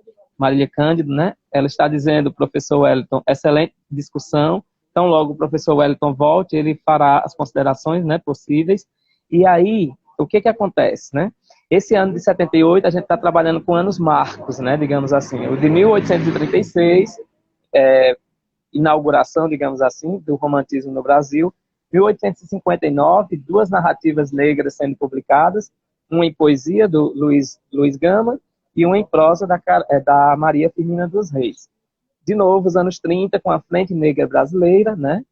[SPEAKER 1] Cândido, né? Ela está dizendo, professor Wellington, excelente discussão. Então, logo o professor Wellington volte, ele fará as considerações, né, possíveis. E aí, o que acontece, né? Esse ano de 78, a gente está trabalhando com anos marcos, né, digamos assim. O de 1836, inauguração, digamos assim, do romantismo no Brasil. 1859, duas narrativas negras sendo publicadas, uma em poesia, do Luiz Gama, e uma em prosa da Maria Firmina dos Reis. De novo, os anos 30, com a Frente Negra Brasileira, né?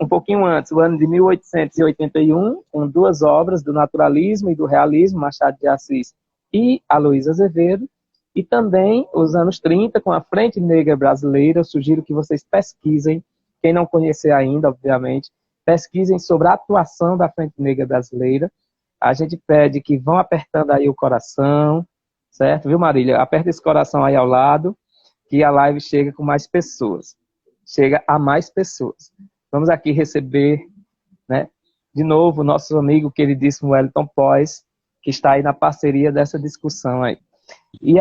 [SPEAKER 1] Um pouquinho antes, o ano de 1881, com duas obras do naturalismo e do realismo, Machado de Assis e Aloysio Azevedo, e também os anos 30, com a Frente Negra Brasileira. Eu sugiro que vocês pesquisem, quem não conhecer ainda, obviamente, pesquisem sobre a atuação da Frente Negra Brasileira. A gente pede que vão apertando aí o coração, certo? Viu, Marília? Aperta esse coração aí ao lado, que a live chega com mais pessoas. Chega a mais pessoas. Vamos aqui receber, né, de novo, nosso amigo queridíssimo Wellington Pois, que está aí na parceria dessa discussão aí. E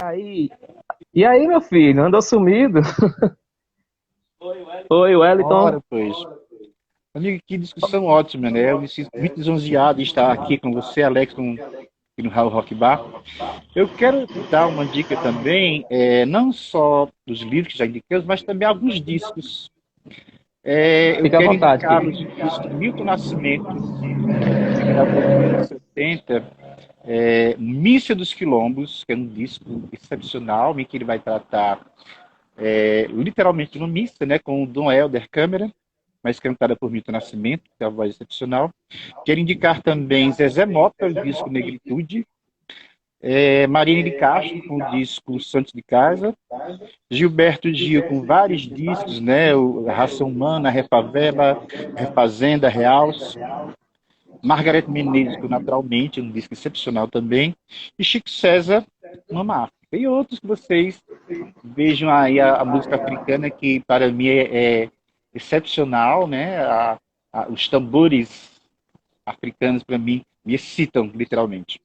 [SPEAKER 1] aí, meu filho, andou sumido? Oi, Wellington.
[SPEAKER 2] Ora, pois. Amigo, que discussão ótima, né? Eu me sinto muito lisonjeado de estar aqui com você, Alex, aqui no Raul Rock Bar. Eu quero dar uma dica também, não só dos livros que já indicamos, mas também alguns discos. Eu quero indicar o disco de Milton Nascimento, que gravou em 1970, Missa dos Quilombos, que é um disco excepcional, em que ele vai tratar literalmente de uma missa, né, com o Dom Helder Câmara, mas cantada por Milton Nascimento, que é uma voz excepcional. Quero indicar também Zezé Mota, o disco Negritude, Marina de Castro, com o disco Santos de Casa, Gilberto Gil, com vários discos, né, a Raça Humana, a Refavela, Refazenda, Realce, Margareth Menezes, com Naturalmente, um disco excepcional também, e Chico César, Mama África. E outros que vocês vejam aí a música africana, que para mim é excepcional, né? Os tambores africanos, para mim, me excitam, literalmente.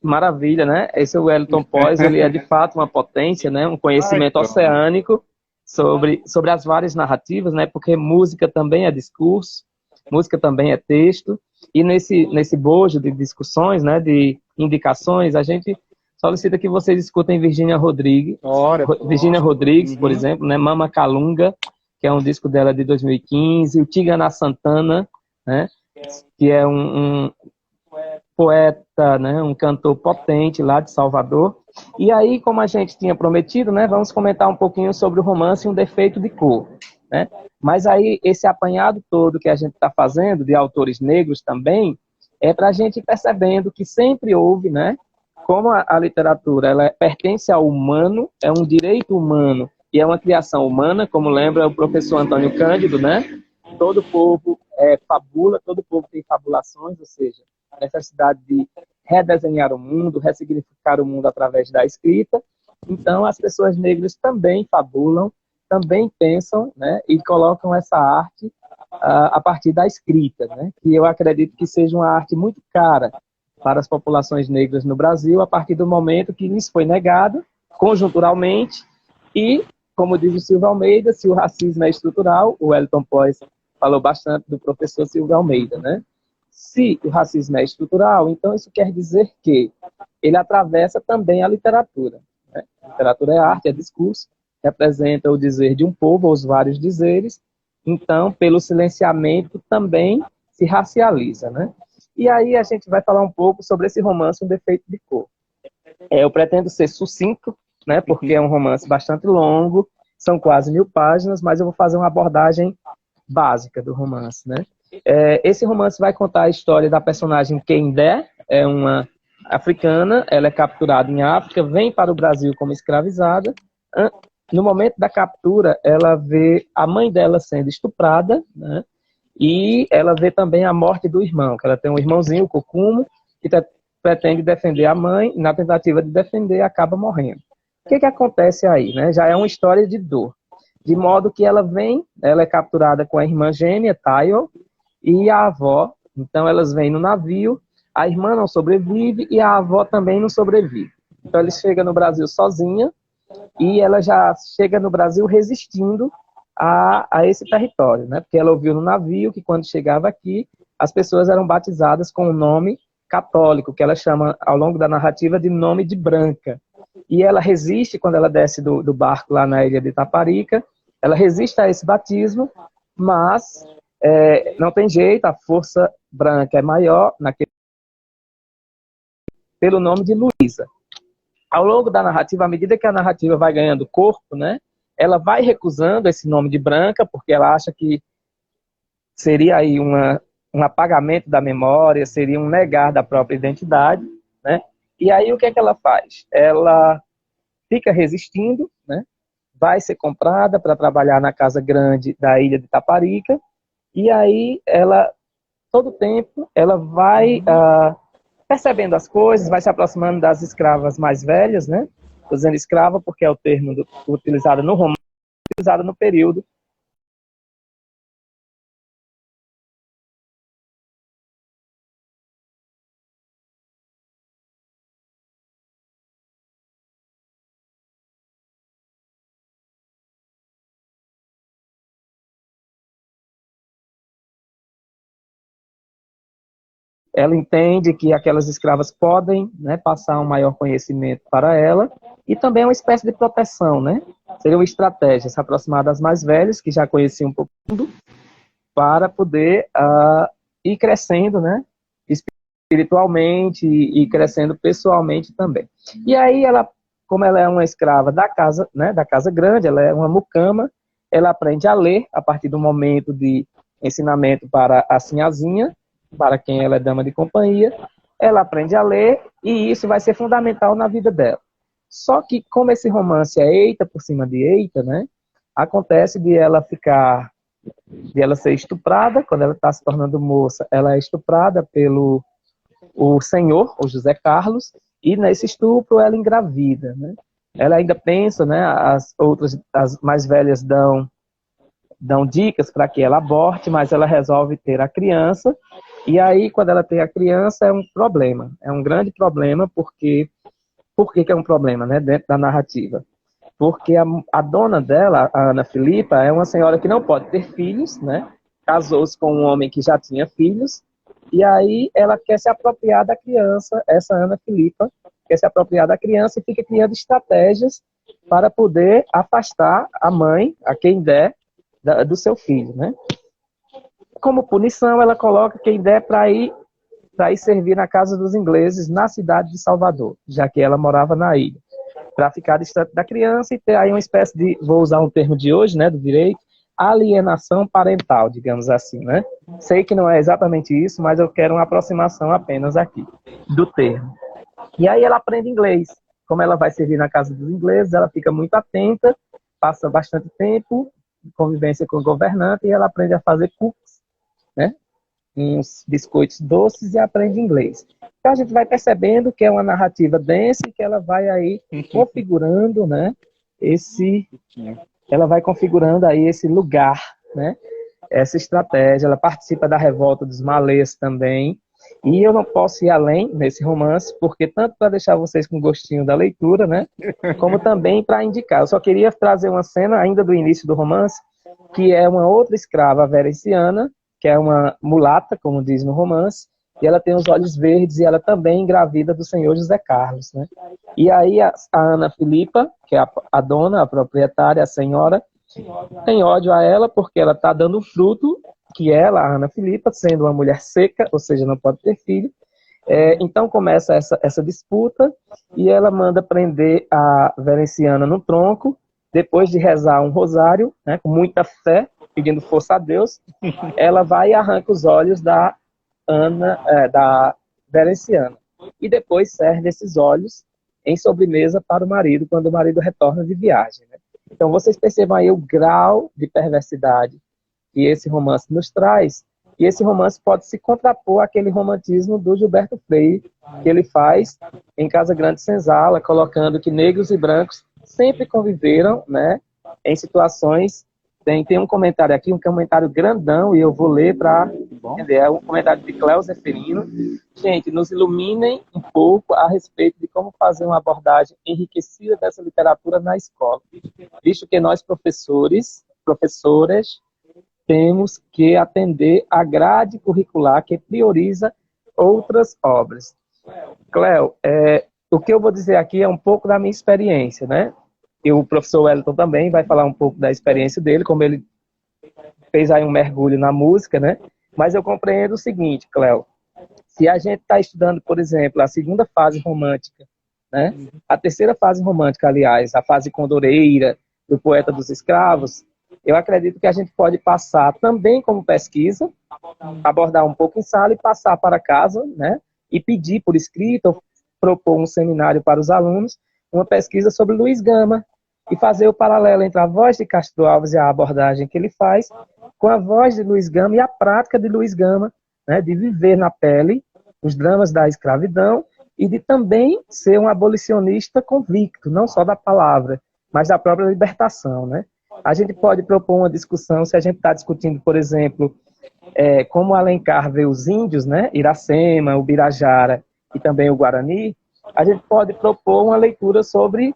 [SPEAKER 1] Maravilha, né? Esse é o Wellington Pois, ele é de fato uma potência, né? Um conhecimento oceânico sobre as várias narrativas, né? Porque música também é discurso, música também é texto, e nesse bojo de discussões, né? De indicações, a gente solicita que vocês escutem Virgínia Rodrigues, por exemplo, né? Mama Calunga, que é um disco dela de 2015, o Tigana Santana, né? Que é um poeta, né, um cantor potente lá de Salvador. E aí, como a gente tinha prometido, né, vamos comentar um pouquinho sobre o romance Um Defeito de Cor, né? Mas aí, esse apanhado todo que a gente está fazendo, de autores negros também, é para a gente ir percebendo que sempre houve, né, como a literatura ela pertence ao humano, é um direito humano e é uma criação humana, como lembra o professor Antônio Cândido, né? Todo povo fabula, todo povo tem fabulações, ou seja, a necessidade de redesenhar o mundo, ressignificar o mundo através da escrita. Então, as pessoas negras também fabulam, também pensam, né, e colocam essa arte a partir da escrita, né, que eu acredito que seja uma arte muito cara para as populações negras no Brasil, a partir do momento que lhes foi negado, conjunturalmente, e, como diz o Silvio Almeida, se o racismo é estrutural, o Wellington Pois falou bastante do professor Silvio Almeida, né? Se o racismo é estrutural, então isso quer dizer que ele atravessa também a literatura, né? A literatura é arte, é discurso, representa o dizer de um povo, ou os vários dizeres, então, pelo silenciamento, também se racializa, né? E aí a gente vai falar um pouco sobre esse romance Um Defeito de Cor. Eu pretendo ser sucinto, né, porque é um romance bastante longo, são quase 1000 páginas, mas eu vou fazer uma abordagem básica do romance, né? Esse romance vai contar a história da personagem Kendé, é uma africana, ela é capturada em África, vem para o Brasil como escravizada. No momento da captura, ela vê a mãe dela sendo estuprada, né? E ela vê também a morte do irmão, que ela tem um irmãozinho, o Cocumo, que pretende defender a mãe, e na tentativa de defender, acaba morrendo. O que acontece aí, né? Já é uma história de dor. De modo que ela é capturada com a irmã gêmea, Tayo, e a avó. Então elas vêm no navio, a irmã não sobrevive e a avó também não sobrevive. Então eles chegam no Brasil sozinha e ela já chega no Brasil resistindo a esse território, né? Porque ela ouviu no navio que quando chegava aqui, as pessoas eram batizadas com o nome católico, que ela chama ao longo da narrativa de nome de branca. E ela resiste quando ela desce do barco lá na ilha de Itaparica, ela resiste a esse batismo, mas não tem jeito, a força branca é maior naquele. pelo nome de Luísa. Ao longo da narrativa, à medida que a narrativa vai ganhando corpo, né, ela vai recusando esse nome de Branca, porque ela acha que seria aí um apagamento da memória, seria um negar da própria identidade, né? E aí o que é que ela faz? Ela fica resistindo, né? Vai ser comprada para trabalhar na casa grande da ilha de Taparica, e aí ela, todo tempo, ela vai percebendo as coisas, vai se aproximando das escravas mais velhas, né? Estou dizendo escrava porque é o termo utilizado no romance, utilizado no período. Ela entende que aquelas escravas podem, né, passar um maior conhecimento para ela e também uma espécie de proteção, né? Seria uma estratégia se aproximar das mais velhas, que já conheciam um pouco, para poder ir crescendo, né? Espiritualmente e crescendo pessoalmente também. E aí ela, como ela é uma escrava da casa, né, da casa grande, ela é uma mucama, ela aprende a ler a partir do momento de ensinamento para a sinhazinha, para quem ela é dama de companhia, ela aprende a ler e isso vai ser fundamental na vida dela. Só que como esse romance é eita por cima de eita, né, acontece de ela ser estuprada, quando ela está se tornando moça, ela é estuprada pelo o senhor, o José Carlos, e nesse estupro ela engravida, né. Ela ainda pensa, né, as mais velhas dão dicas para que ela aborte, mas ela resolve ter a criança. E aí, quando ela tem a criança, é um problema. É um grande problema, porque... Por que é um problema, né, dentro da narrativa? Porque a dona dela, a Ana Filipa, é uma senhora que não pode ter filhos, né? Casou-se com um homem que já tinha filhos, e aí ela quer se apropriar da criança, essa Ana Filipa, quer se apropriar da criança e fica criando estratégias para poder afastar a mãe, a quem der, do seu filho, né? Como punição, ela coloca quem der para ir servir na casa dos ingleses na cidade de Salvador, já que ela morava na ilha, para ficar distante da criança e ter aí uma espécie de, vou usar um termo de hoje, né, do direito, alienação parental, digamos assim, né? Sei que não é exatamente isso, mas eu quero uma aproximação apenas aqui do termo. E aí ela aprende inglês. Como ela vai servir na casa dos ingleses, ela fica muito atenta, passa bastante tempo em convivência com o governante e ela aprende a fazer cookies, né? Uns biscoitos doces e aprende inglês. Então a gente vai percebendo que é uma narrativa densa e que ela vai aí configurando, né, ela vai configurando aí esse lugar, né, essa estratégia. Ela participa da revolta dos malês também. E eu não posso ir além nesse romance, porque tanto para deixar vocês com gostinho da leitura, né, como também para indicar. Eu só queria trazer uma cena ainda do início do romance, que é uma outra escrava, a Verenciana, que é uma mulata, como diz no romance, e ela tem os olhos verdes e ela também engravida do senhor José Carlos, né? E aí a Ana Filipa, que é a dona, a proprietária, a senhora, tem ódio a ela porque ela está dando fruto, que ela, a Ana Filipa, sendo uma mulher seca, ou seja, não pode ter filho. Então começa essa disputa e ela manda prender a Verenciana no tronco, depois de rezar um rosário, né, com muita fé, pedindo força a Deus, ela vai e arranca os olhos da Verenciana. E depois serve esses olhos em sobremesa para o marido, quando o marido retorna de viagem, né? Então vocês percebam aí o grau de perversidade que esse romance nos traz, e esse romance pode se contrapor àquele romantismo do Gilberto Freire, que ele faz em Casa Grande Senzala, colocando que negros e brancos sempre conviveram, né, em situações. Tem um comentário aqui, um comentário grandão, e eu vou ler para entender. É um comentário de Cléo Zeferino. Gente, nos iluminem um pouco a respeito de como fazer uma abordagem enriquecida dessa literatura na escola, visto que nós, professoras, temos que atender à grade curricular que prioriza outras obras. Cléo, o que eu vou dizer aqui é um pouco da minha experiência, né? E o professor Wellington também vai falar um pouco da experiência dele, como ele fez aí um mergulho na música, né? Mas eu compreendo o seguinte, Cléo, Se a gente está estudando, por exemplo, a segunda fase romântica, né? A terceira fase romântica, aliás, a fase condoreira, do poeta dos escravos, eu acredito que a gente pode passar também como pesquisa, abordar um pouco em sala e passar para casa, né? E pedir por escrito, ou propor um seminário para os alunos, uma pesquisa sobre Luiz Gama, e fazer o paralelo entre a voz de Castro Alves e a abordagem que ele faz, com a voz de Luiz Gama e a prática de Luiz Gama, né? De viver na pele os dramas da escravidão e de também ser um abolicionista convicto, não só da palavra, mas da própria libertação, né? A gente pode propor uma discussão, se a gente está discutindo, por exemplo, como Alencar vê os índios, né? Iracema, o Birajara e também o Guarani, a gente pode propor uma leitura sobre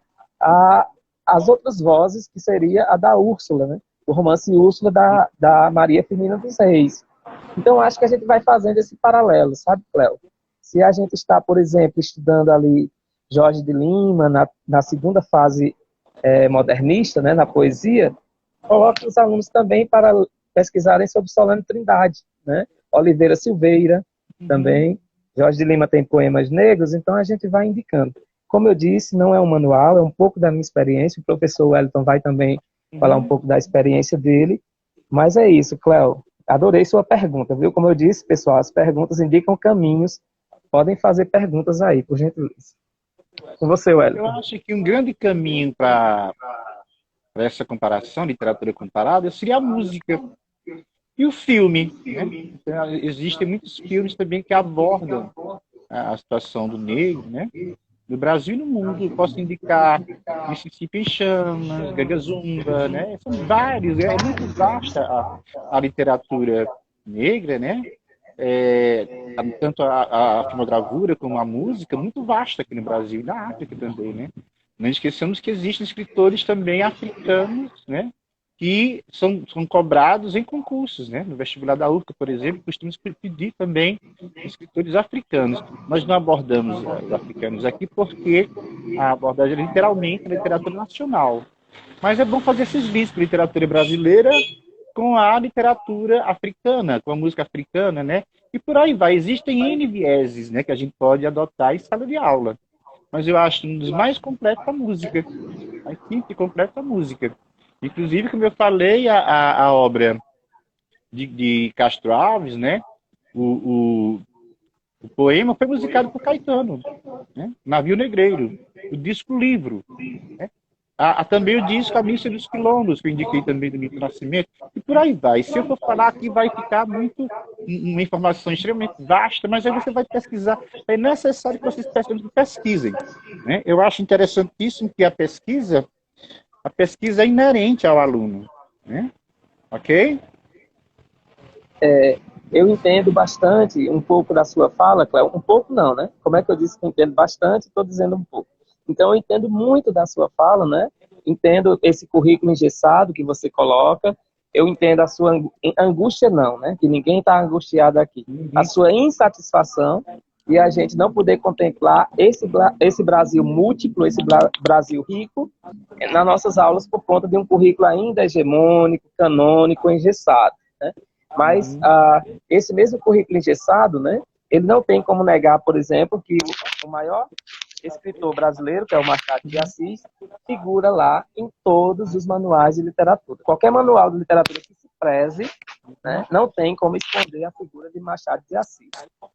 [SPEAKER 1] as outras vozes, que seria a da Úrsula, né? O romance Úrsula da Maria Firmina dos Reis. Então, acho que a gente vai fazendo esse paralelo, sabe, Cléo? Se a gente está, por exemplo, estudando ali Jorge de Lima, na segunda fase modernista, né, na poesia, coloque os alunos também para pesquisarem sobre Solano Trindade, né? Oliveira Silveira também. Jorge de Lima tem poemas negros, então a gente vai indicando. Como eu disse, não é um manual, é um pouco da minha experiência. O professor Wellington vai também falar um pouco da experiência dele. Mas é isso, Cléo. Adorei sua pergunta, viu? Como eu disse, pessoal, as perguntas indicam caminhos. Podem fazer perguntas aí, por gentileza. Com você, Wellington.
[SPEAKER 2] Eu acho que um grande caminho para essa comparação, literatura comparada, seria a música e o filme. Né? Então, existem muitos filmes também que abordam a situação do negro, né? No Brasil e no mundo. Eu posso indicar Mississippi em Chamas, Ganga Zumba, né? São vários, é muito vasta a literatura negra, né? Tanto a filmogravura como a música, muito vasta aqui no Brasil e na África também, né? Não esqueçamos que existem escritores também africanos, né? Que são cobrados em concursos, né? No vestibular da UFCA, por exemplo, costumamos pedir também escritores africanos. Nós não abordamos os africanos aqui porque a abordagem é literalmente a literatura nacional. Mas é bom fazer esses links, literatura brasileira com a literatura africana, com a música africana, né? E por aí vai. Existem N vieses, né, que a gente pode adotar em sala de aula. Mas eu acho um dos mais completos a música. Mais simples e completa a música. Inclusive, como eu falei, a obra de Castro Alves, né? O poema foi musicado por Caetano, né? Navio Negreiro, o disco-livro, né? Também o disco A Missa dos Quilombos, que eu indiquei também do Milton Nascimento, e por aí vai. Se eu for falar aqui, vai ficar uma informação extremamente vasta, mas aí você vai pesquisar. É necessário que vocês pesquisem, né? Eu acho interessantíssimo que a pesquisa é inerente ao aluno, né? Ok?
[SPEAKER 1] Eu entendo bastante um pouco da sua fala, Cléo. Um pouco não, né? Como é que eu disse que eu entendo bastante? Estou dizendo um pouco. Então, eu entendo muito da sua fala, né? Entendo esse currículo engessado que você coloca. Eu entendo a sua angústia, não, né? Que ninguém está angustiado aqui. A sua insatisfação e a gente não poder contemplar esse Brasil múltiplo, esse Brasil rico, nas nossas aulas por conta de um currículo ainda hegemônico, canônico, engessado, né? Mas esse mesmo currículo engessado, né? Ele não tem como negar, por exemplo, que o maior escritor brasileiro, que é o Machado de Assis, figura lá em todos os manuais de literatura. Qualquer manual de literatura que se preze, né, não tem como esconder a figura de Machado de Assis,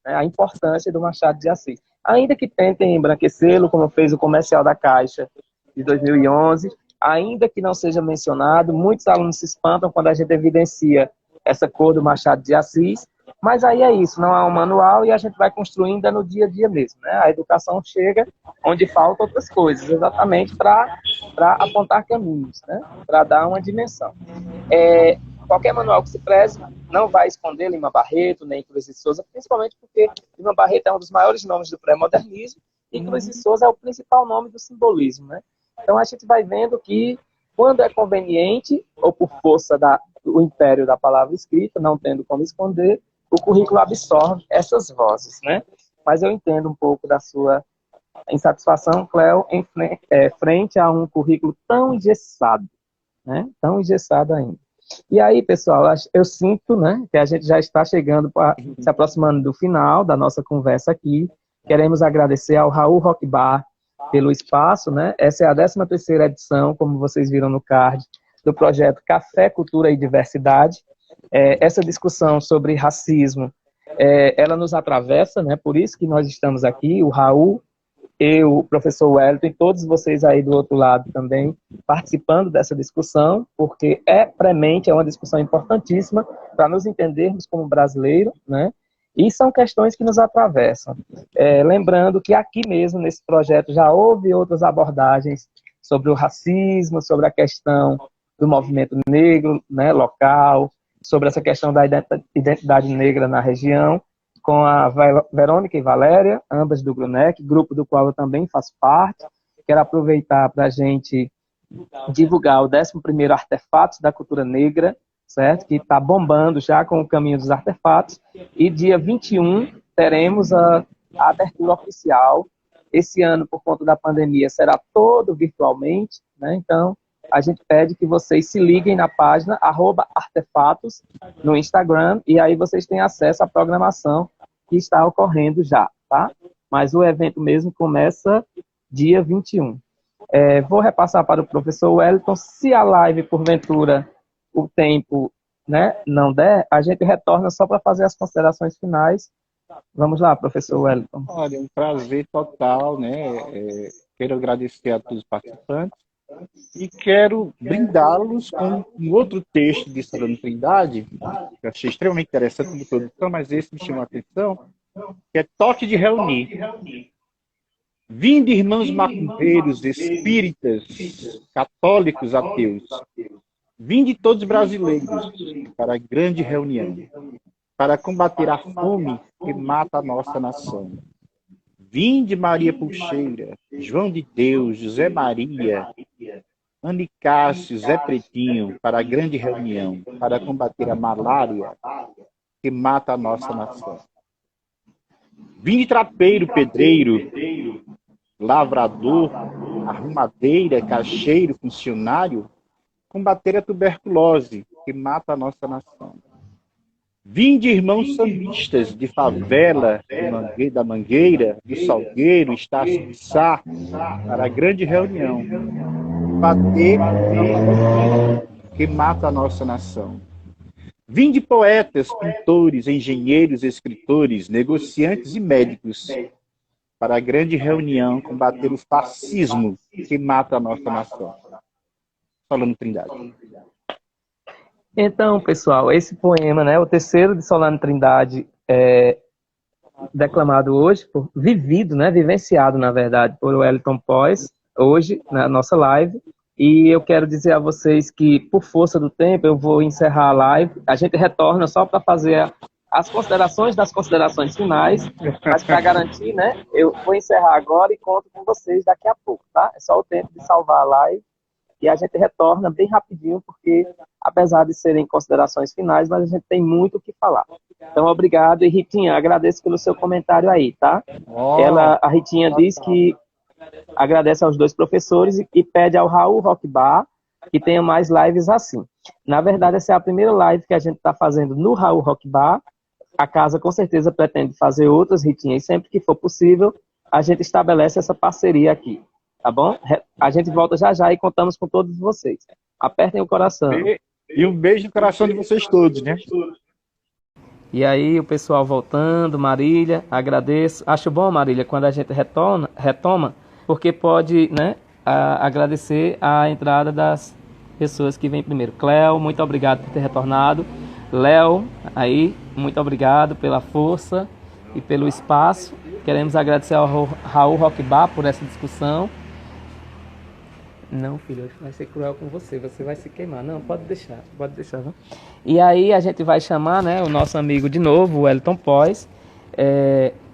[SPEAKER 1] né, a importância do Machado de Assis. Ainda que tentem embranquecê-lo, como fez o Comercial da Caixa de 2011, ainda que não seja mencionado, muitos alunos se espantam quando a gente evidencia essa cor do Machado de Assis, mas aí é isso, não há um manual e a gente vai construindo no dia a dia mesmo, né? A educação chega onde faltam outras coisas, exatamente para apontar caminhos, né? Para dar uma dimensão. Qualquer manual que se preze não vai esconder Lima Barreto, nem Cruz de Souza, principalmente porque Lima Barreto é um dos maiores nomes do pré-modernismo e Cruz de Souza é o principal nome do simbolismo, né? Então a gente vai vendo que quando é conveniente, ou por força do império da palavra escrita, não tendo como esconder, o currículo absorve essas vozes, né? Mas eu entendo um pouco da sua insatisfação, Cléo, frente a um currículo tão engessado, né? Tão engessado ainda. E aí, pessoal, eu sinto, né, que a gente já está chegando, se aproximando do final da nossa conversa aqui. Queremos agradecer ao Raul Rock Bar pelo espaço, né? Essa é a 13ª edição, como vocês viram no card, do projeto Café, Cultura e Diversidade. Essa discussão sobre racismo, ela nos atravessa, né? Por isso que nós estamos aqui, o Raul, eu, o professor Wellington e todos vocês aí do outro lado também participando dessa discussão, porque é premente, é uma discussão importantíssima para nos entendermos como brasileiros, né? E são questões que nos atravessam. Lembrando que aqui mesmo, nesse projeto, já houve outras abordagens sobre o racismo, sobre a questão do movimento negro, né, local, sobre essa questão da identidade negra na região, com a Verônica e Valéria, ambas do GRUNEC, grupo do qual eu também faço parte. Quero aproveitar para a gente divulgar o 11º Artefatos da Cultura Negra, certo? Que está bombando já com o caminho dos artefatos. E dia 21 teremos a abertura oficial. Esse ano, por conta da pandemia, será todo virtualmente, né? Então, a gente pede que vocês se liguem na página @artefatos no Instagram, e aí vocês têm acesso à programação que está ocorrendo já, tá? Mas o evento mesmo começa dia 21. Vou repassar para o professor Wellington. Se a live, porventura, o tempo, né, não der, a gente retorna só para fazer as considerações finais. Vamos lá, professor Wellington.
[SPEAKER 2] Olha, um prazer total, né? Quero agradecer a todos os participantes e quero brindá-los com um outro texto de Solano Trindade, que eu achei extremamente interessante como produção, mas esse me chamou a atenção, que é Toque de Reunir. Vinde, irmãos macumbeiros, espíritas, católicos, ateus, vinde todos brasileiros para a grande reunião, para combater a fome que mata a nossa nação. Vinde, Maria Puxeira, João de Deus, José Maria, Anicácio, Zé Pretinho, para a grande reunião, para combater a malária que mata a nossa nação. Vinde, trapeiro, pedreiro, lavrador, arrumadeira, caixeiro, funcionário, combater a tuberculose que mata a nossa nação. Vinde, irmãos sambistas de favela, da Mangueira, do Salgueiro, Estácio de Sá, para a grande reunião, bater que mata a nossa nação. Vinde, poetas, pintores, engenheiros, escritores, negociantes e médicos, para a grande reunião combater o fascismo que mata a nossa nação. Solano Trindade.
[SPEAKER 1] Então, pessoal, esse poema, né, o terceiro de Solano Trindade, declamado hoje, vivido, né, vivenciado, na verdade, por Wellington Pois, hoje, na nossa live. E eu quero dizer a vocês que, por força do tempo, eu vou encerrar a live. A gente retorna só para fazer as considerações das considerações finais, mas para garantir, né, eu vou encerrar agora e conto com vocês daqui a pouco, tá? É só o tempo de salvar a live e a gente retorna bem rapidinho, porque, apesar de serem considerações finais, mas a gente tem muito o que falar. Então, obrigado. E, Ritinha, agradeço pelo seu comentário aí, tá? A Ritinha diz que agradece aos dois professores e pede ao Raul Rock Bar que tenha mais lives assim. Na verdade, essa é a primeira live que a gente está fazendo no Raul Rock Bar. A casa, com certeza, pretende fazer outras, Ritinha, e sempre que for possível, a gente estabelece essa parceria aqui. Tá bom? A gente volta já já e contamos com todos vocês. Apertem o coração.
[SPEAKER 2] E um beijo no coração de vocês todos, né?
[SPEAKER 1] E aí, o pessoal voltando, Marília, agradeço. Acho bom, Marília, quando a gente retoma, porque pode, né, agradecer a entrada das pessoas que vêm primeiro. Cléo, muito obrigado por ter retornado. Léo, aí, muito obrigado pela força e pelo espaço. Queremos agradecer ao Raul Rock Bar por essa discussão. Não, filho, hoje vai ser cruel com você vai se queimar. Não, pode deixar, viu? E aí a gente vai chamar, né, o nosso amigo de novo, o Wellington Pois.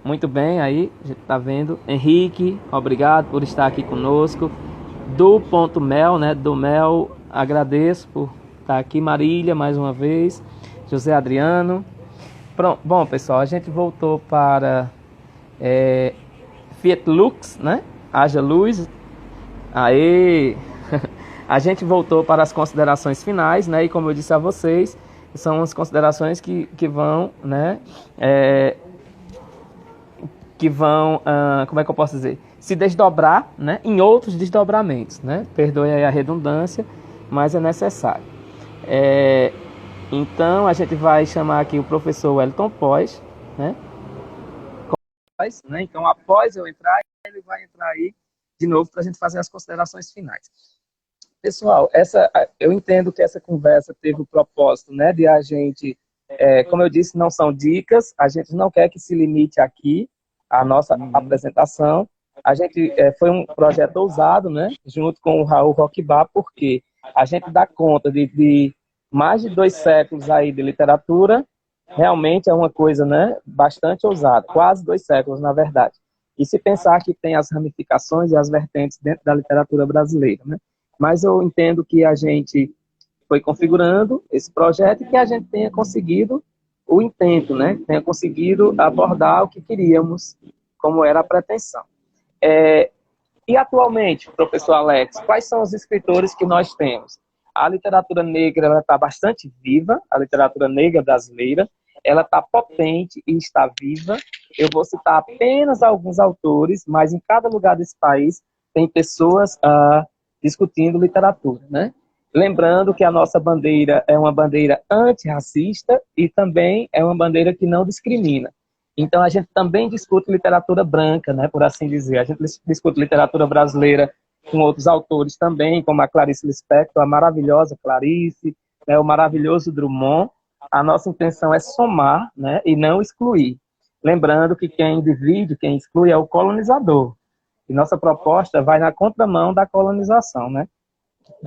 [SPEAKER 1] Muito bem, aí, a gente tá vendo. Henrique, obrigado por estar aqui conosco. Do Ponto Mel, né, do Mel, agradeço por estar aqui. Marília, mais uma vez. José Adriano. Pronto. Bom, pessoal, a gente voltou para Fiat Lux, né? Haja luz. Aê! A gente voltou para as considerações finais, né? E como eu disse a vocês, são as considerações que vão, né? Como é que eu posso dizer? Se desdobrar, né? Em outros desdobramentos, né? Perdoe aí a redundância, mas é necessário. Então, a gente vai chamar aqui o professor Wellington Pois, né? Então, após eu entrar, ele vai entrar aí de novo para a gente fazer as considerações finais. Pessoal, eu entendo que essa conversa teve o propósito, né, de a gente, como eu disse, não são dicas, a gente não quer que se limite aqui a nossa apresentação. A gente foi um projeto ousado, né, junto com o Raul Roquebar, porque a gente dá conta de mais de 2 séculos aí de literatura. Realmente é uma coisa, né, bastante ousada, quase 2 séculos, na verdade. E se pensar que tem as ramificações e as vertentes dentro da literatura brasileira, né? Mas eu entendo que a gente foi configurando esse projeto e que a gente tenha conseguido o intento, né? Tenha conseguido abordar o que queríamos, como era a pretensão. E atualmente, professor Alex, quais são os escritores que nós temos? A literatura negra está bastante viva, a literatura negra brasileira, ela está potente e está viva. Eu vou citar apenas alguns autores, mas em cada lugar desse país tem pessoas discutindo literatura, né? Lembrando que a nossa bandeira é uma bandeira antirracista e também é uma bandeira que não discrimina. Então, a gente também discute literatura branca, né, por assim dizer. A gente discute literatura brasileira com outros autores também, como a Clarice Lispector, a maravilhosa Clarice, né, o maravilhoso Drummond. A nossa intenção é somar, né, e não excluir. Lembrando que quem divide, quem exclui é o colonizador. E nossa proposta vai na contramão da colonização, né,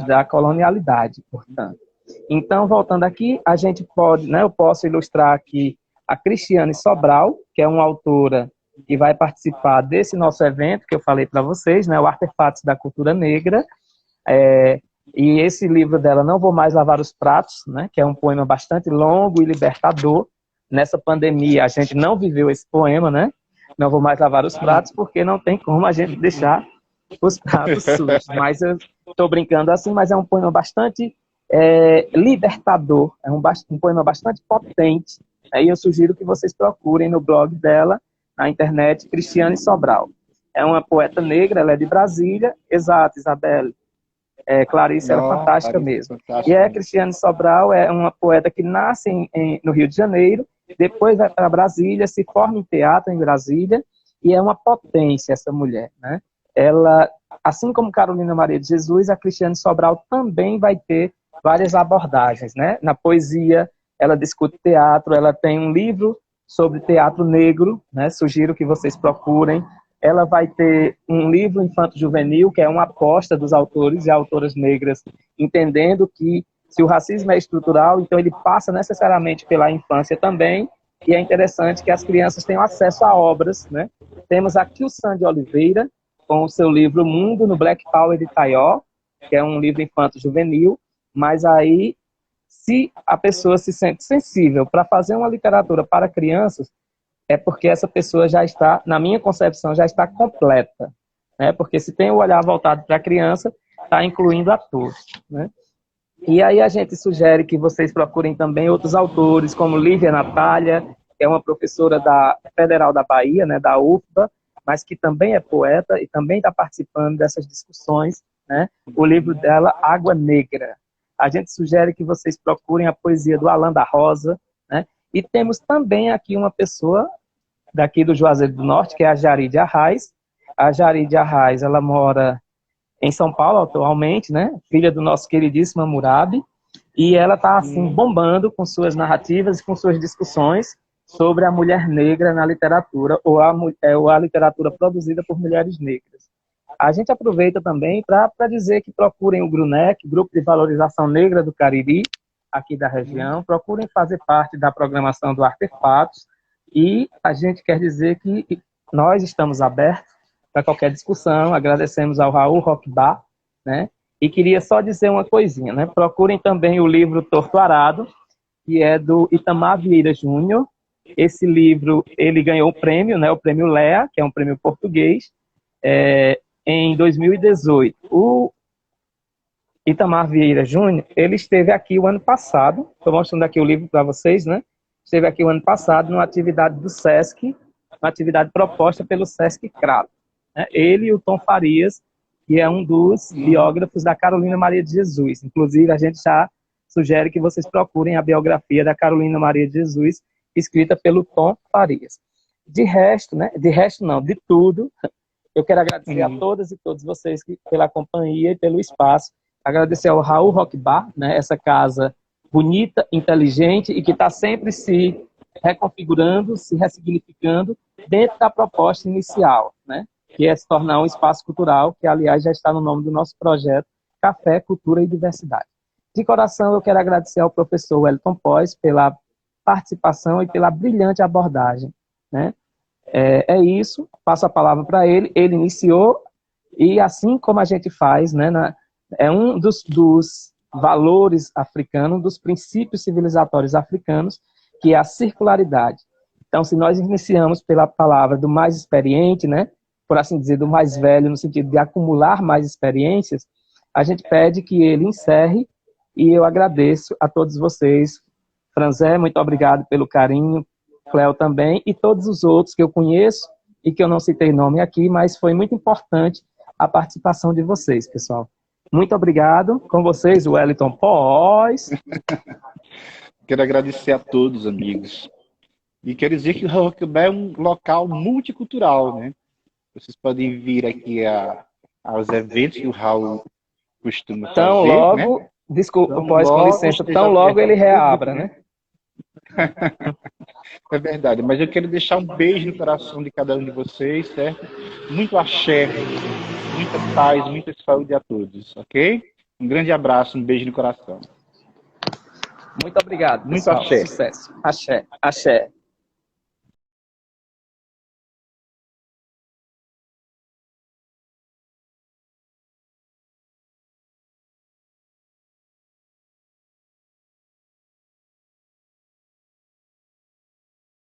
[SPEAKER 1] da colonialidade, portanto. Então, voltando aqui, a gente pode, né, eu posso ilustrar aqui a Cristiane Sobral, que é uma autora que vai participar desse nosso evento que eu falei para vocês, né, o Artefatos da Cultura Negra, e esse livro dela, Não Vou Mais Lavar os Pratos, né, que é um poema bastante longo e libertador. Nessa pandemia, a gente não viveu esse poema, né, Não Vou Mais Lavar os Pratos, porque não tem como a gente deixar os pratos sujos, mas eu estou brincando assim, mas é um poema bastante libertador, é um poema bastante potente. Aí eu sugiro que vocês procurem no blog dela, na internet, Cristiane Sobral. É uma poeta negra, ela é de Brasília. Exato, Isabelle. Clarice era fantástica mesmo. E a Cristiane Sobral é uma poeta que nasce no Rio de Janeiro, depois vai para Brasília, se forma em teatro em Brasília, e é uma potência essa mulher, né? Ela, assim como Carolina Maria de Jesus, a Cristiane Sobral também vai ter várias abordagens, né? Na poesia, ela discute teatro, ela tem um livro sobre teatro negro, né? Sugiro que vocês procurem. Ela vai ter um livro infanto-juvenil, que é uma aposta dos autores e autoras negras, entendendo que se o racismo é estrutural, então ele passa necessariamente pela infância também, e é interessante que as crianças tenham acesso a obras, né? Temos aqui o Sandy Oliveira, com o seu livro Mundo no Black Power de Taió, que é um livro infanto-juvenil, mas aí, se a pessoa se sente sensível para fazer uma literatura para crianças, é porque essa pessoa já está, na minha concepção, já está completa, né? Porque se tem o olhar voltado para a criança, está incluindo a todos, né? E aí a gente sugere que vocês procurem também outros autores, como Lívia Natália, que é uma professora da Federal da Bahia, né, da UFBA, mas que também é poeta e também está participando dessas discussões, né? O livro dela, Água Negra. A gente sugere que vocês procurem a poesia do Alain da Rosa, né? E temos também aqui uma pessoa daqui do Juazeiro do Norte, que é a Jari de Arraes. A Jari de Arraes, ela mora em São Paulo atualmente, né? Filha do nosso queridíssimo Hammurabi, e ela está assim bombando com suas narrativas e com suas discussões sobre a mulher negra na literatura ou a literatura produzida por mulheres negras. A gente aproveita também para dizer que procurem o GRUNEC, Grupo de Valorização Negra do Cariri, aqui da região, procurem fazer parte da programação do Artefatos, e a gente quer dizer que nós estamos abertos para qualquer discussão. Agradecemos ao Raul Roquebar, né? E queria só dizer uma coisinha, né? Procurem também o livro Torto Arado, que é do Itamar Vieira Júnior. Esse livro, ele ganhou o prêmio, né? O prêmio Lea, que é um prêmio português, em 2018. Itamar Vieira Júnior, ele esteve aqui o ano passado, estou mostrando aqui o livro para vocês, né? Esteve aqui o ano passado numa atividade do SESC, uma atividade proposta pelo SESC Crato, né? Ele e o Tom Farias, que é um dos biógrafos da Carolina Maria de Jesus. Inclusive, a gente já sugere que vocês procurem a biografia da Carolina Maria de Jesus, escrita pelo Tom Farias. De resto, né? De resto não, de tudo, eu quero agradecer a todas e todos vocês pela companhia e pelo espaço. Agradecer ao Raul Rock Bar, né? Essa casa bonita, inteligente e que está sempre se reconfigurando, se ressignificando dentro da proposta inicial, né? Que é se tornar um espaço cultural, que, aliás, já está no nome do nosso projeto, Café, Cultura e Diversidade. De coração, eu quero agradecer ao professor Wellington Pois pela participação e pela brilhante abordagem, né? É isso, passo a palavra para ele. Ele iniciou, e assim como a gente faz, né, é um dos valores africanos, dos princípios civilizatórios africanos, que é a circularidade. Então, se nós iniciamos pela palavra do mais experiente, né, por assim dizer, do mais velho, no sentido de acumular mais experiências, a gente pede que ele encerre, e eu agradeço a todos vocês. Franzé, muito obrigado pelo carinho, Cléo também, e todos os outros que eu conheço e que eu não citei nome aqui, mas foi muito importante a participação de vocês, pessoal. Muito obrigado. Com vocês, o Wellington Pois.
[SPEAKER 2] Quero agradecer a todos, amigos. E quero dizer que o Rock Bar é um local multicultural, né? Vocês podem vir aqui aos eventos que o Raul costuma fazer.
[SPEAKER 1] Tão logo, né? Desculpa, Pois, com licença, tão logo ele reabra, né?
[SPEAKER 2] É verdade, mas eu quero deixar um beijo no coração de cada um de vocês, certo? Muito axé, muita paz, muita saúde a todos, ok? Um grande abraço, um beijo no coração.
[SPEAKER 1] Muito obrigado,
[SPEAKER 2] muito
[SPEAKER 1] pessoal.
[SPEAKER 2] axé.
[SPEAKER 1] Sucesso. Axé, axé.